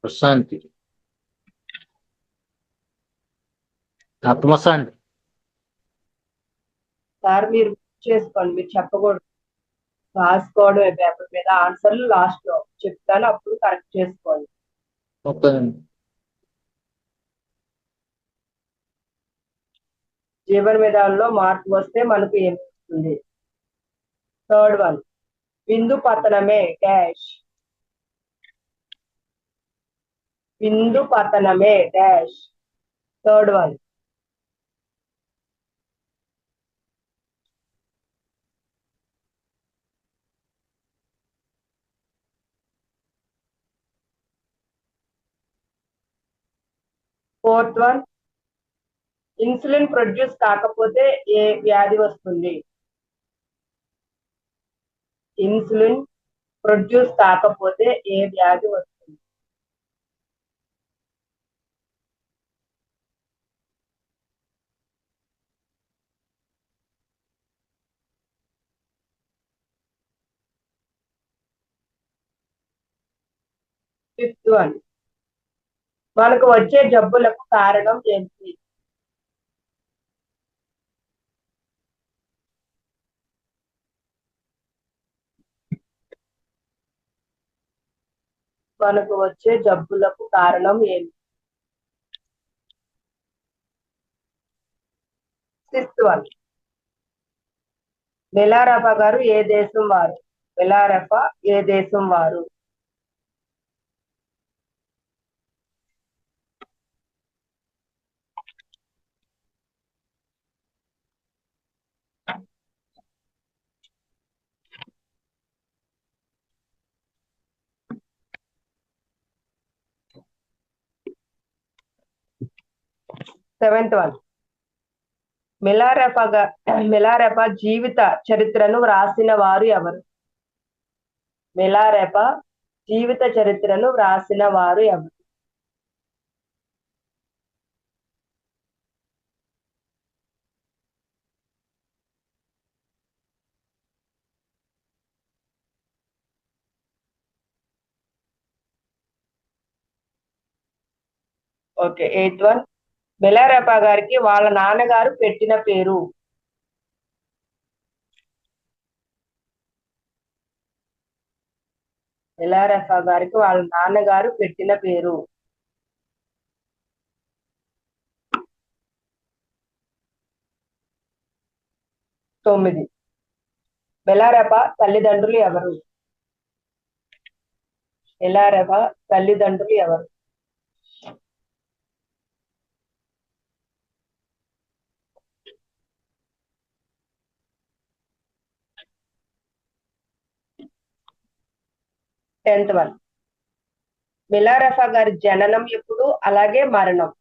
ప్రశాంతి, ఆత్మశాంతి. సార్ మీరు చేసుకోండి, మీరు చెప్పకూడదు, రాసుకోవడం పేపర్ మీద. ఆన్సర్లు లాస్ట్ లో చెప్తాను, అప్పుడు కరెక్ట్ చేసుకోండి. ఓకే. జీవన విధానంలో మార్పు వస్తే మనకు ఏమి వస్తుంది? థర్డ్ వన్, బిందు పతనమే డాష్. బిందు పతనమే dash. Third one. Fourth one, insulin produce కాకపోతే ఏ వ్యాధి వస్తుంది? ఇన్సులిన్ ప్రొడ్యూస్ కాకపోతే ఏ వ్యాధి వస్తుంది? ఫిఫ్త్ వన్, మనకు వచ్చే జబ్బులకు కారణం ఏంటి? మనకు వచ్చే జబ్బులకు కారణం ఏంటి? సిక్స్త్ వన్, బెలారఫా గారు ఏ దేశం వారు? బెలారఫా ఏ దేశం వారు? సెవెంత్ వన్, మిలారెపా జీవిత చరిత్రను వ్రాసిన వారు ఎవరు? మిలారెపా జీవిత చరిత్రను వ్రాసిన వారు ఎవరు? ఓకే. ఎయిత్ వన్, మిలారెపా గారికి వాళ్ళ నాన్నగారు పెట్టిన పేరు? మిలారెపా గారికి వాళ్ళ నాన్నగారు పెట్టిన పేరు? 9, బెలారెపా తల్లిదండ్రులు ఎవరు? బెలారెపా తల్లిదండ్రులు ఎవరు? 10th వన్, మిలారెపా గారి జననం ఎప్పుడు, అలాగే మరణం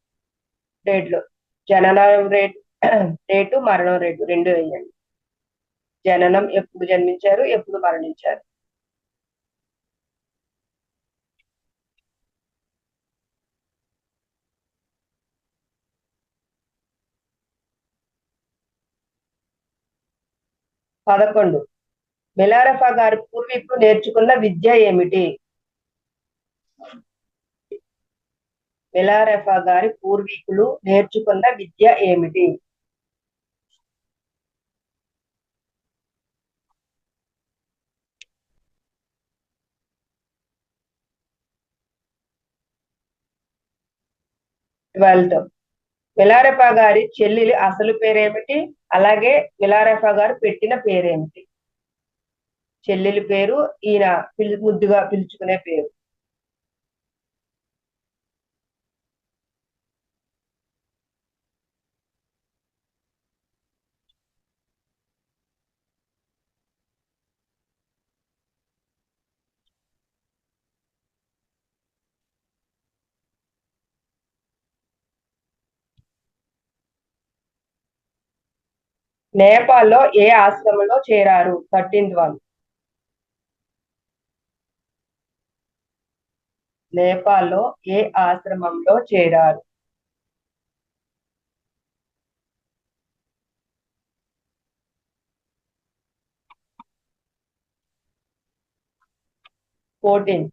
రేట్లు? జననం రేటు మరణం రేటు రెండు వేయండి. జననం ఎప్పుడు జన్మించారు, ఎప్పుడు మరణించారు? పదకొండు, మిలారెఫా గారి పూర్వీకులు నేర్చుకున్న విద్య ఏమిటి? మిలారెఫా గారి పూర్వీకులు నేర్చుకున్న విద్య ఏమిటి? ట్వెల్త్. మిలారెఫా గారి చెల్లెలి అసలు పేరేమిటి? అలాగే మిలారెఫా గారు పెట్టిన పేరేమిటి? చెల్లెలి పేరు, ఈయన ముద్దుగా పిలుచుకునే పేరు. నేపాల్లో ఏ ఆశ్రమంలో చేరారు? 13th one. నేపాల్లో ఏ ఆశ్రమంలో చేరారు? ఫోర్టీన్.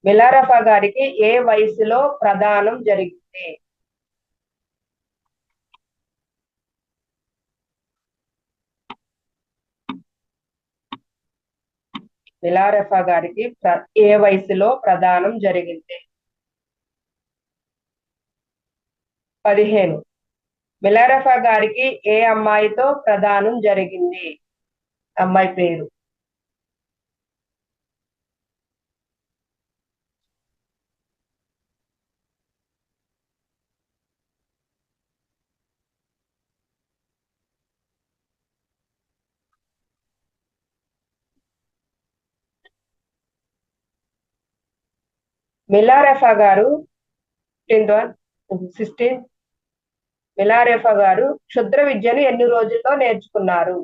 మిలారెఫా గారికి ఏ వయసులో ప్రదానం జరిగింది? మిలారెఫా గారికి ఏ వయసులో ప్రదానం జరిగింది? 15. మిలారెఫా గారికి ఏ అమ్మాయితో ప్రదానం జరిగింది? అమ్మాయి పేరు. మిలారెఫా గారు 16. మిలారెఫా గారు క్షుద్ర విద్యను ఎన్ని రోజుల్లో నేర్చుకున్నారు?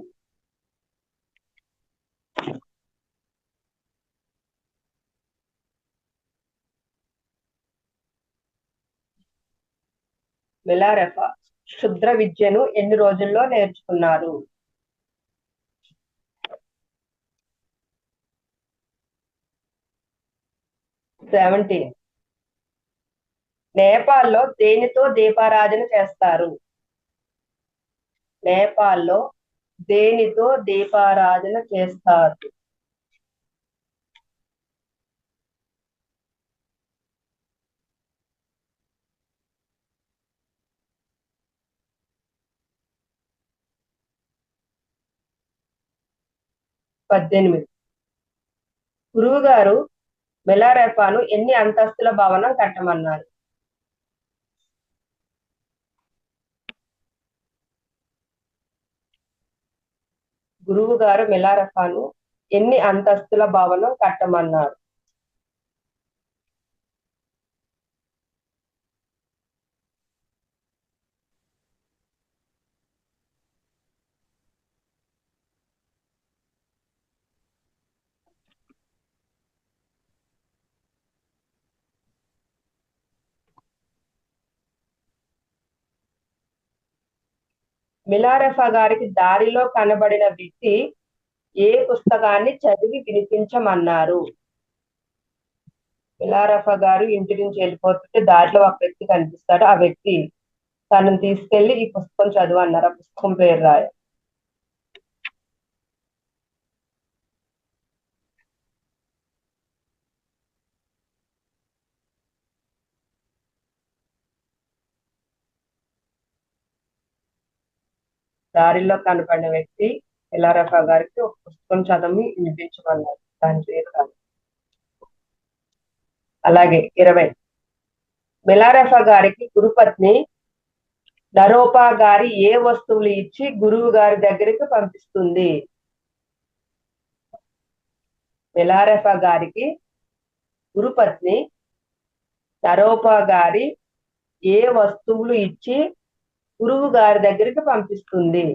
మిలారెఫా క్షుద్ర విద్యను ఎన్ని రోజుల్లో నేర్చుకున్నారు? 17. నేపాల్లో దేనితో దీపారాధన చేస్తారు? నేపాల్లో దేనితో దీపారాధన చేస్తారు? పద్దెనిమిది. గురువు గారు మిలారెఫాను ఎన్ని అంతస్తుల భవనం కట్టమన్నారు? గురువు గారు మిలారెఫాను ఎన్ని అంతస్తుల భవనం కట్టమన్నారు? మిలారెఫా గారికి దారిలో కనబడిన వ్యక్తి ఏ పుస్తకాన్ని చదివి వినిపించమన్నారు? మిలారెఫా గారు ఇంటి నుంచి వెళ్ళిపోతుంటే దారిలో ఒక వ్యక్తి కనిపిస్తాడు. ఆ వ్యక్తి తనని తీసుకెళ్లి ఈ పుస్తకం చదువు అన్నారు. ఆ పుస్తకం పేరు రాయ. దారిలో కనపడిన వ్యక్తి మిలారెఫా గారికి ఒక పుస్తకం చదివి వినిపించమన్నారు. దాని పేరు రాయ. అలాగే 20. మిలారెఫా గారికి గురుపత్ని నరోపా గారి ఏ వస్తువులు ఇచ్చి గురువు గారి దగ్గరికి పంపిస్తుంది? మిలారెఫా గారికి గురుపత్ని నరోపా గారి ఏ వస్తువులు ఇచ్చి గురువు గారి దగ్గరికి పంపిస్తుంది?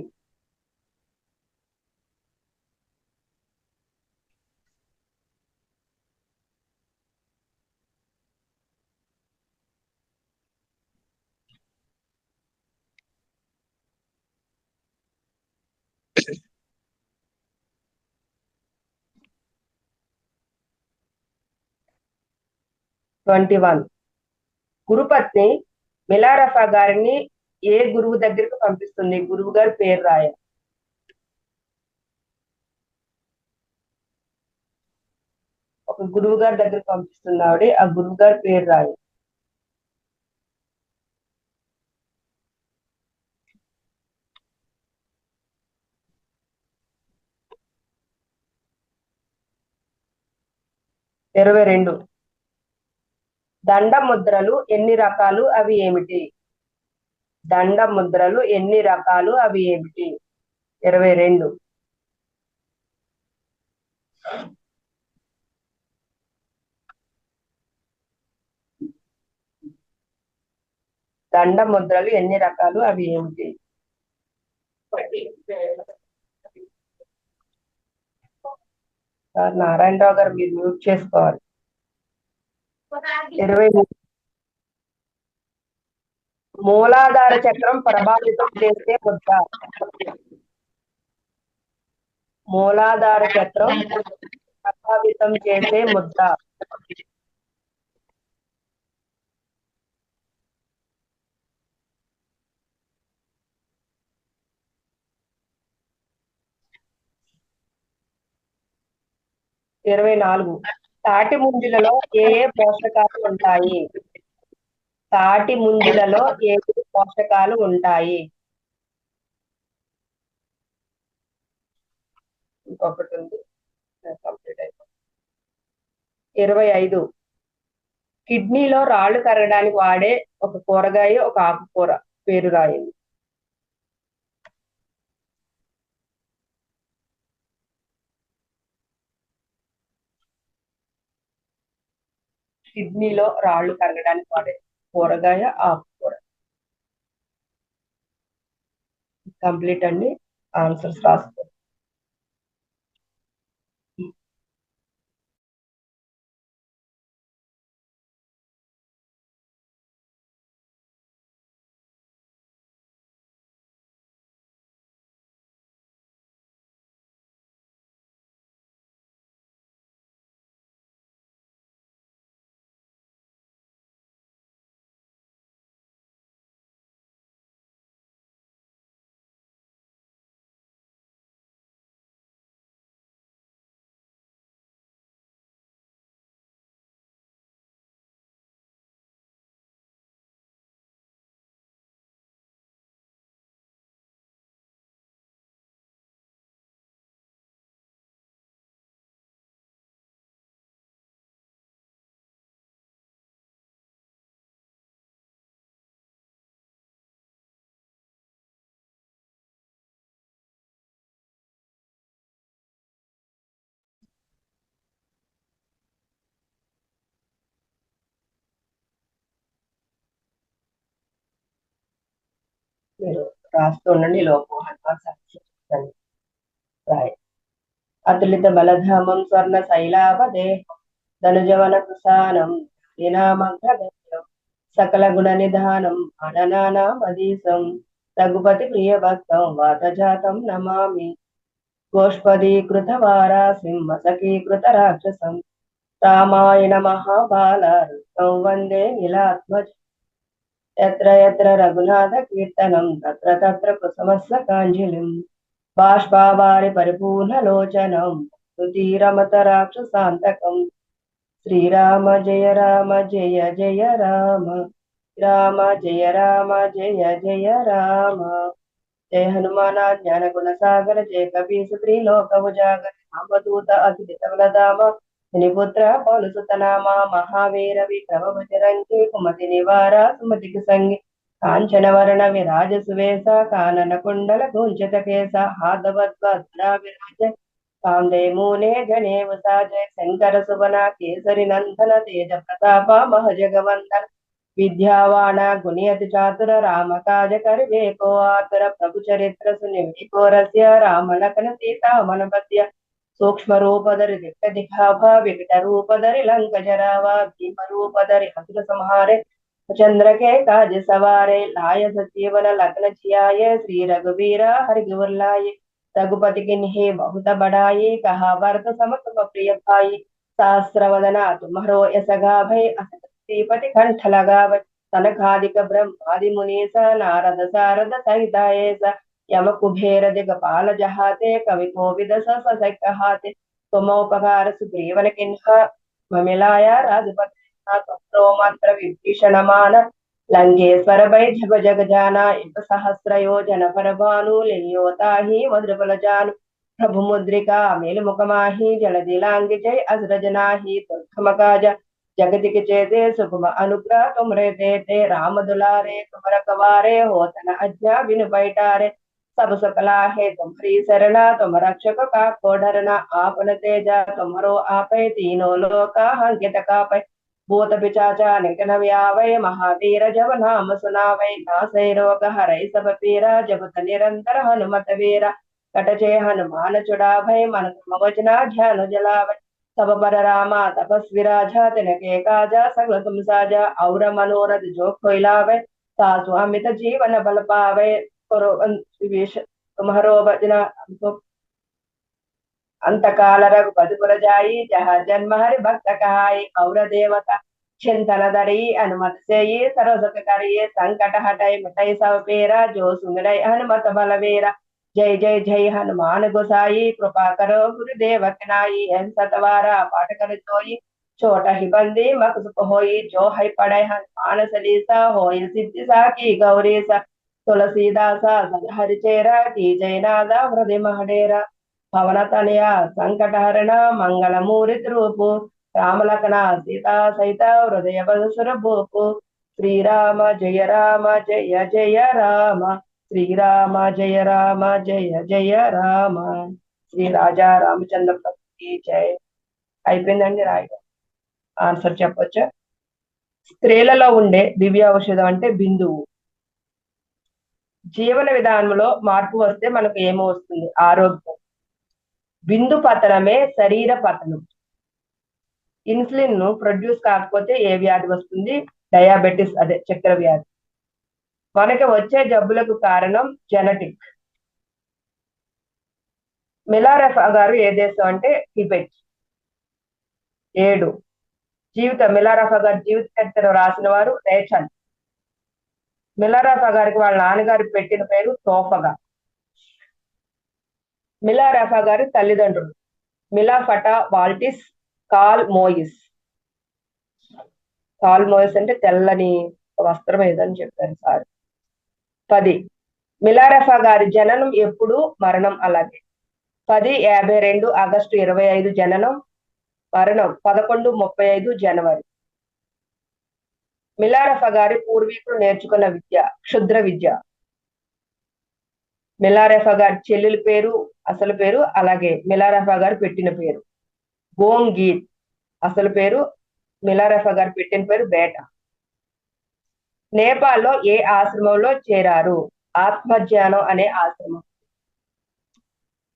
21. గురుపత్ని మిలారఫా గారిని ఏ గురువు దగ్గరికి పంపిస్తుంది? గురువు గారి పేరు రాయ. ఒక గురువు గారి దగ్గరికి పంపిస్తుంది ఆవిడ, ఆ గురువు గారి పేరు రాయ. ఇరవై రెండు. దండ ముద్రలు ఎన్ని రకాలు, అవి ఏమిటి? దండ ముద్రలు ఎన్ని రకాలు, అవి ఏమిటి? 22. దండ ముద్రలు ఎన్ని రకాలు, అవి ఏమిటి? సార్ నారాయణరావు గారు మీరు మ్యూట్ చేసుకోవాలి. 23. మూలాధార చక్రం ప్రభావితం చేసే ముద్ర. మూలాధార చక్రం ప్రభావితం చేసే ముద్ర. ఇరవై 24. తాటి ముంజలలో ఏ ఏ పోషకాలు ఉంటాయి? తాటి ముంజలలో ఏ ఏ పోషకాలు ఉంటాయి? ఇంకొకటి ఉంది, కంప్లీట్ అయిపోయింది. 25. కిడ్నీలో రాళ్లు కరగడానికి వాడే ఒక కూరగాయ, ఒక ఆకుకూర పేరు రాయండి. కిడ్నీలో రాళ్లు కరగడానికి వాడే కూరగాయ, ఆకుకూర. కంప్లీట్ అండి. ఆన్సర్స్ రాసుకో. మీరు రాస్తూ ఉండండి. లోపు అతులిత బలధామం స్వర్ణ శైలాపదే ధనుజవన కుశానం సకల గుణ నిధానం అననానామదీశం రఘుపతి ప్రియ భక్తం వాతజాతం నమామి గోష్పదీకృత వారాసిం మసకీకృత రాక్షసం రామాయణ మహాబాలం వందే నీలాత్మజ యత్ర యత్ర రఘునాథ కీర్తనం తత్ర తత్ర కుసుమస్య కాంజలిం బాష్పావారి పరిపూర్ణ లోచనం స్తుతిరమత రాక్షసాంతకం శ్రీరామ జయ రామ జయ జయ రామ రామ జయ రామ జయ జయ రామ జయ హనుమాన జ్ఞాన గుణ సాగర జయ కపీ సుత్రీ లోక ఉజాగర రామదూత అఖిల సకలధామ పుత్ర పౌలుసుతనామ మహావీర విక్రమ బజరంగి కుమతి నివార సుమతికి సంగి కాంచన వర్ణ విరాజ సువేశ కానన కుండల కుంచత కేశ హాదవద్వద్రా విరాజ కాందే మూనే జనే ఉసాజ శంకర సువన కేసరి నందన తేజ ప్రతాప మహజగవందన విద్యావాణ గుణియతి చాతుర రామ కాజ కరివేకో ఆతుర ప్రభు చరిత్ర సునివికోరస్య రామ లఖన సీతా మనపత్య సూక్ష్మ రూపధరి దిట్ట దిఖాభ వికట రూపధరి లంక జరావా భీమ రూపధరి అసుర సంహారే चंद्र के काज सवारे लाय सजीवन लग्न जियाये श्री रघुवीरा हरि गुर लाये रघुपति किन्हीं बहुत बढ़ाई कहा भरत सम तुम प्रिय भाई सहस्र वदना तुम्हारो यश गा भय శ్రీపతి కంఠలగావత్ సనకాదిక బ్రహ్మాది మునీస నారద సారద సహితాయేస యమ కుబేర దిగపాల జహాతే కవి కోవిద ససహాతే త్వమోపకార సుగ్రీవన కిన్హ మమిలాయ రాజపతి మాత్ర విభీషణమాన లంకేశ్వర వైద్య జగజాన ఇక సహస్రయోజన పరభాను లియోతాహి మధురబలజాను ప్రభు ముద్రికా మేలుముఖమాహి జలదిలాంగి జై అజరజనాహి దుర్గమకాజ జగతికి చేతే సుకుమ అనుగ్రహ తుమరే తే రామ దులారే తుమర కవారే హోతన అజ్ఞా విను బయటారే सब सकला है तुम्हारी शरणा तुम रक्षक का को डरना आपन तेजा तुम्हारो आपे तीनों लोक अंकित कापे भूत पिचाचा निकन व्यावै महावीर जब नाम सुनावै नासै रोग हरै सब पीरा जपत निरंतर हनुमत वीरा कटचे हनुमान चुड़ावै मन वचना ध्यान जलावै सब पर रामा तपस्वी राजा तिनके काजा सगल तुम साजा और मनोरथ जो खोइलावै सासु अमित जीवन बल पावै तुम्हारो भजना अंतकाल रघुपति जाई जहाँ जन्म हरि भक्त कहाई और देवता चिंतन दरी अनुमत से ये सरस्वत करिए संकट हटाई मिटाई सब पेरा जो सुमिरै हनुमत बलवीरा जय जय जय हनुमान गोसाई कृपा करो गुरुदेव कनाई सतवारा पाठ कर जोई छोटा ही बंदी मकसुक होई जो है पढ़े हनुमान सलीसा होई सिद्धि साकी गौरी सा तुलसीदासा हरिचेरा की जयनादा हृदय महडेरा पवन तनया संकटहरण मंगल मूर्ति रूपु राम लखना सीता सहित हृदय बसुर भूपु श्रीराम जय जय राम श्रीराम जय जय राम श्री राजा रामचंद्र प्रभु की जय అయిపోయిందండి రాయడం ఆన్సర్ చెప్పొచ్చా స్త్రీలలో ఉండే దివ్య ఔషధం అంటే బిందువు జీవన విధానంలో మార్పు వస్తే మనకు ఏమో వస్తుంది ఆరోగ్యం బిందు పతనమే శరీర పతనం ఇన్సులిన్ ను ప్రొడ్యూస్ కాకపోతే ఏ వ్యాధి వస్తుంది డయాబెటిస్ అదే చక్కెర వ్యాధి మనకి వచ్చే జబ్బులకు కారణం జెనెటిక్ మిలారెఫా గారు ఏ దేశం అంటే టిబెట్ 7 మిలారెఫా గారి జీవిత చరిత్ర రాసిన వారు రేచల్ మిలారెఫా గారికి వాళ్ళ నాన్నగారు పెట్టిన పేరు తోఫగా మిలారెఫా గారి తల్లిదండ్రులు మిలాఫటా వాల్టిస్ కాల్ మోయిస్ అంటే తెల్లని వస్త్రం ఏదని చెప్పారు సార్ 10 మిలారెఫా గారి జననం ఎప్పుడు మరణం అలాగే 1052 ఆగస్టు 25 జననం మరణం 1135 జనవరి మిలారెఫా గారి పూర్వీకులు నేర్చుకున్న విద్య క్షుద్ర విద్య మిలారెఫా గారి చెల్లెలి పేరు అసలు పేరు అలాగే మిలారెఫా గారు పెట్టిన పేరు గోంగీత్ అసలు పేరు మిలారెఫా గారు పెట్టిన పేరు బేట నేపాల్లో ఏ ఆశ్రమంలో చేరారు ఆత్మజ్ఞానం అనే ఆశ్రమం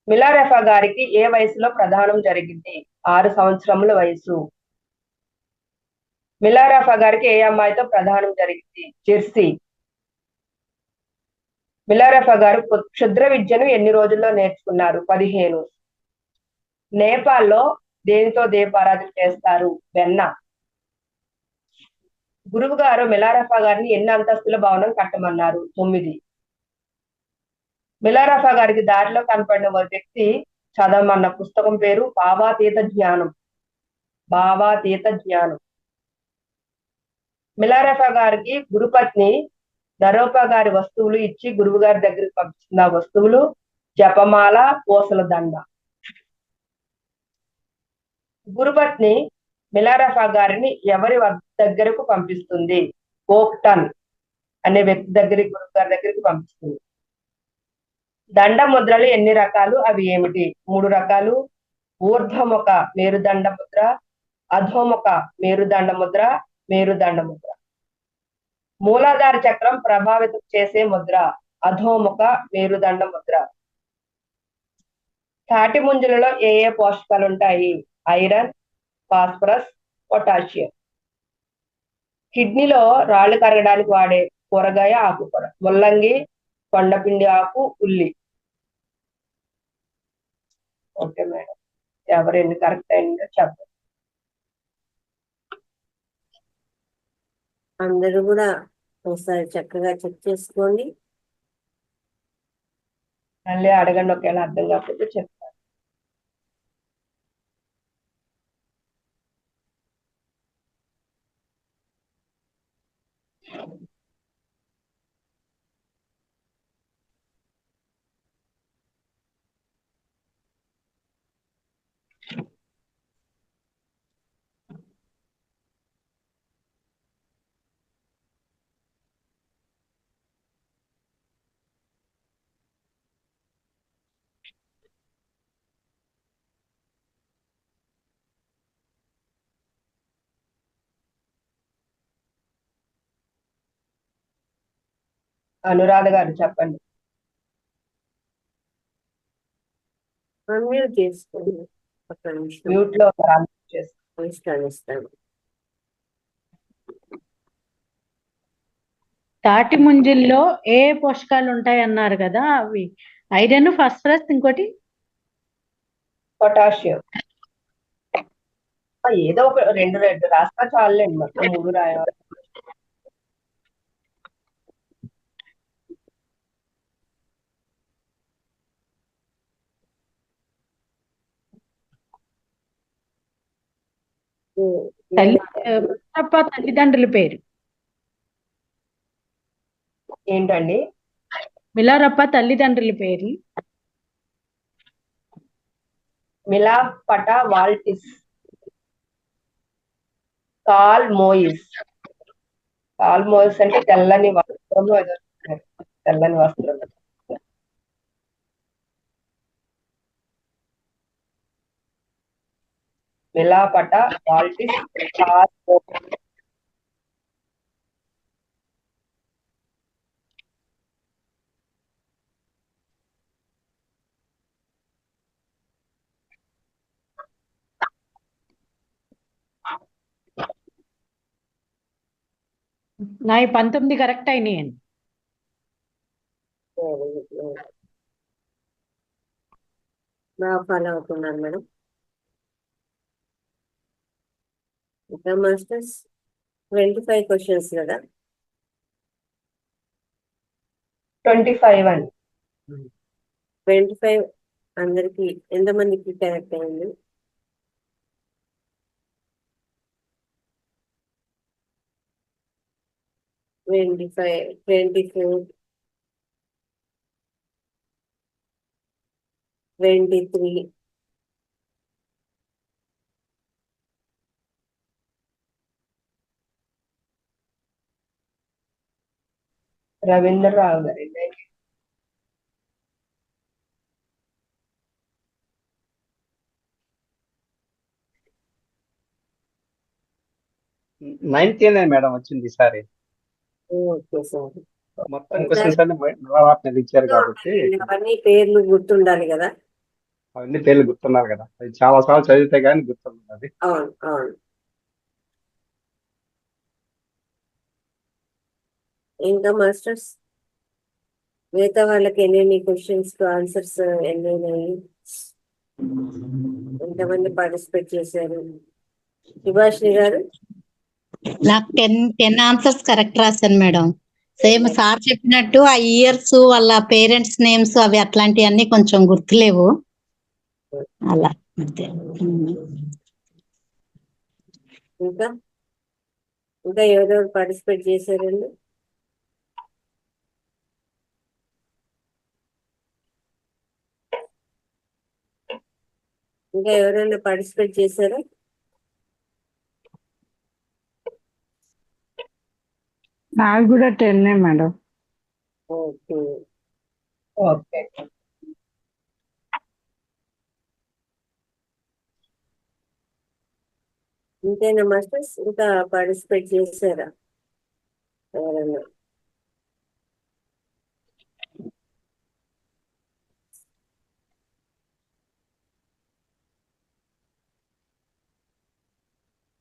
మిలారెఫా గారికి ఏ వయసులో ప్రదానం జరిగింది 6 సంవత్సరముల వయసు మిలారెఫా గారికి ఏ అమ్మాయితో ప్రదానం జరిగింది జెర్సీ మిలారెఫా గారు క్షుద్ర విద్యను ఎన్ని రోజుల్లో నేర్చుకున్నారు 15 నేపాల్లో దేనితో దీపారాధన చేస్తారు వెన్న గురువు గారు మిలారెఫా గారిని ఎన్ని అంతస్తుల భవనం కట్టమన్నారు 9 మిలారెఫా గారికి దారిలో కనపడిన ఒక వ్యక్తి చదవమన్న పుస్తకం పేరు భావాతీత జ్ఞానం మిలారెఫా గారికి గురుపత్ని దరోపా గారి వస్తువులు ఇచ్చి గురువు గారి దగ్గరికి పంపిస్తున్న వస్తువులు జపమాల పూసల దండ గురుపత్ని మిలారెఫా గారిని ఎవరి దగ్గరకు పంపిస్తుంది కోక్టన్ అనే వ్యక్తి దగ్గరికి గురువు గారి దగ్గరికి పంపిస్తుంది దండ ముద్రలు ఎన్ని రకాలు అవి ఏమిటి 3 రకాలు ఊర్ధ్వముఖ మేరుదండ ముద్ర అధోముఖ మేరుదండ ముద్ర మూలాధార చక్రం ప్రభావితం చేసే ముద్ర అధోముఖ మేరుదండ ముద్ర తాటి ముంజలలో ఏ పోషకాలు ఉంటాయి ఐరన్ ఫాస్ఫరస్ పొటాషియం కిడ్నీలో రాళ్లు కరగడానికి వాడే కూరగాయ ఆకుకూర ముల్లంగి కొండపిండి ఆకు ఉల్లి ఓకే మేడం ఎవరెన్ని కరెక్ట్ అయిందో చెప్పండి అందరూ కూడా ఒకసారి చక్కగా చెక్ చేసుకోండి. మళ్ళీ అడగండి, ఒకవేళ అర్థం కాకపోతే చెప్తాను. అనురాధ గారు చెప్పండి. అన్మ్యూట్ చేసుకోండి. ఒక్క నిమిషం మ్యూట్ లో unmute చేసుకోండి. ఇస్తాను. తాటి ముంజిల్లో ఏ పోషకాలు ఉంటాయి అన్నారు కదా, అవి ఐరన్, ఫాస్ఫరస్, ఇంకోటి పొటాషియం. ఏదో ఒక రెండు రాస్తా చాలండి, మొత్తం 3 రాయాలి. తల్లిదండ్రుల పేరు ఏంటండి? మిలారప్ప తల్లిదండ్రుల పేరు. మిలాపట వాల్టిస్, కాల్ మోయిస్. కాల్ మోయిస్ అంటే తెల్లని వస్త్రము, తెల్లని వస్త్రం. మిలాపట వాల్టిస్, కాల్ మోయిస్. నా 19 కరెక్ట్ అయినాయండి. బాగా ఫాలో అవుతున్నారు మేడం. ఇంకా మాస్టర్స్ 25 క్వశ్చన్స్ కదా? 25 అండి. 25 అందరికి ఎంతమందికి కరెక్ట్ అయింది? ట్వంటీ 24, 23, రవీంద్రరావు గారు. నైన్తేనే మేడం వచ్చింది ఈసారి. Okay sir. మొత్తం క్వశ్చన్స్ అన్ని నవవార్తలు ఇచ్చారు కాబట్టి అవన్నీ పేర్లు గుర్తుండాలి కదా? అవన్నీ పేర్లు గుర్తున్నారు కదా, అది చాలా సార్లు చదివితే గానీ గుర్తున్నది. అవును. ఇంకా మాస్టర్స్ మిగతా వాళ్ళకి ఎన్ని క్వశ్చన్స్ ఆన్సర్స్ ఎన్నైనాయి? ఎంతమంది పార్టిసిపేట్ చేశారు? సుభాష్ని గారు? నాకు 10 ఆన్సర్స్ కరెక్ట్ రాశాను మేడం. సేమ్ సార్ చెప్పినట్టు ఆ ఇయర్స్ వాళ్ళ పేరెంట్స్ నేమ్స్ అవి అట్లాంటివన్నీ కొంచెం గుర్తులేవు అలా. అంతే. ఇంకా ఎవరెవరు పార్టిసిపేట్ చేశారండి? ఇంకా ఎవరైనా పార్టిసిపేట్ చేశారా? నాకు కూడా 10 మేడం. ఓకే. ఇంతేనా మాస్టర్స్? ఇంకా పార్టిసిపేట్ చేశారా ఎవరైనా?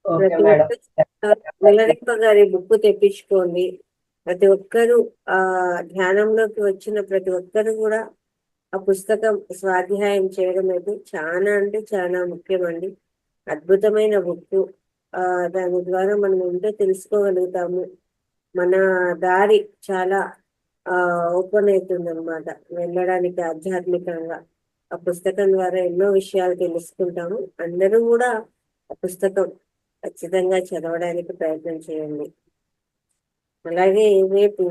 ప్రతి వెల్లరింప గారి బుక్ తెప్పించుకోండి. ప్రతి ఒక్కరూ ఆ ధ్యానంలోకి వచ్చిన ప్రతి ఒక్కరు కూడా ఆ పుస్తకం స్వాధ్యాయం చేయడం అయితే చాలా అంటే చాలా ముఖ్యమండి. అద్భుతమైన బుక్. దాని ద్వారా మనం ఎంతో తెలుసుకోగలుగుతాము. మన దారి చాలా ఓపెన్ అవుతుంది అనమాట వెళ్ళడానికి ఆధ్యాత్మికంగా. ఆ పుస్తకం ద్వారా ఎన్నో విషయాలు తెలుసుకుంటాము. అందరూ కూడా ఆ పుస్తకం ఖచ్చితంగా చదవడానికి ప్రయత్నం చేయండి. అలాగే రేపు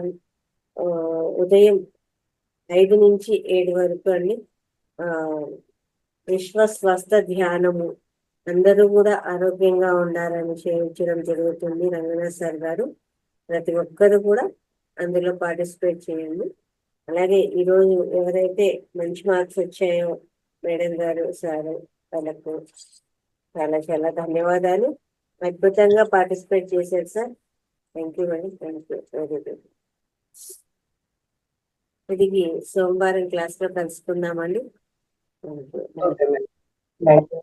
ఉదయం 5 నుంచి 7 వరకు అండి విశ్వ స్వస్థ ధ్యానము అందరూ కూడా ఆరోగ్యంగా ఉండాలని చేయించడం జరుగుతుంది. రంగనాథ్ సార్ గారు ప్రతి ఒక్కరు కూడా అందులో పార్టిసిపేట్ చేయండి. అలాగే ఈరోజు ఎవరైతే మంచి మార్క్స్ వచ్చాయో మేడం గారు సారు వాళ్ళకు చాలా చాలా ధన్యవాదాలు. అద్భుతంగా పార్టిసిపేట్ చేశారు సార్. థ్యాంక్ యూ అండి. Thank you very good. తిరిగి సోమవారం క్లాస్ లో కలుసుకుందామండి. Thank you. Thank you.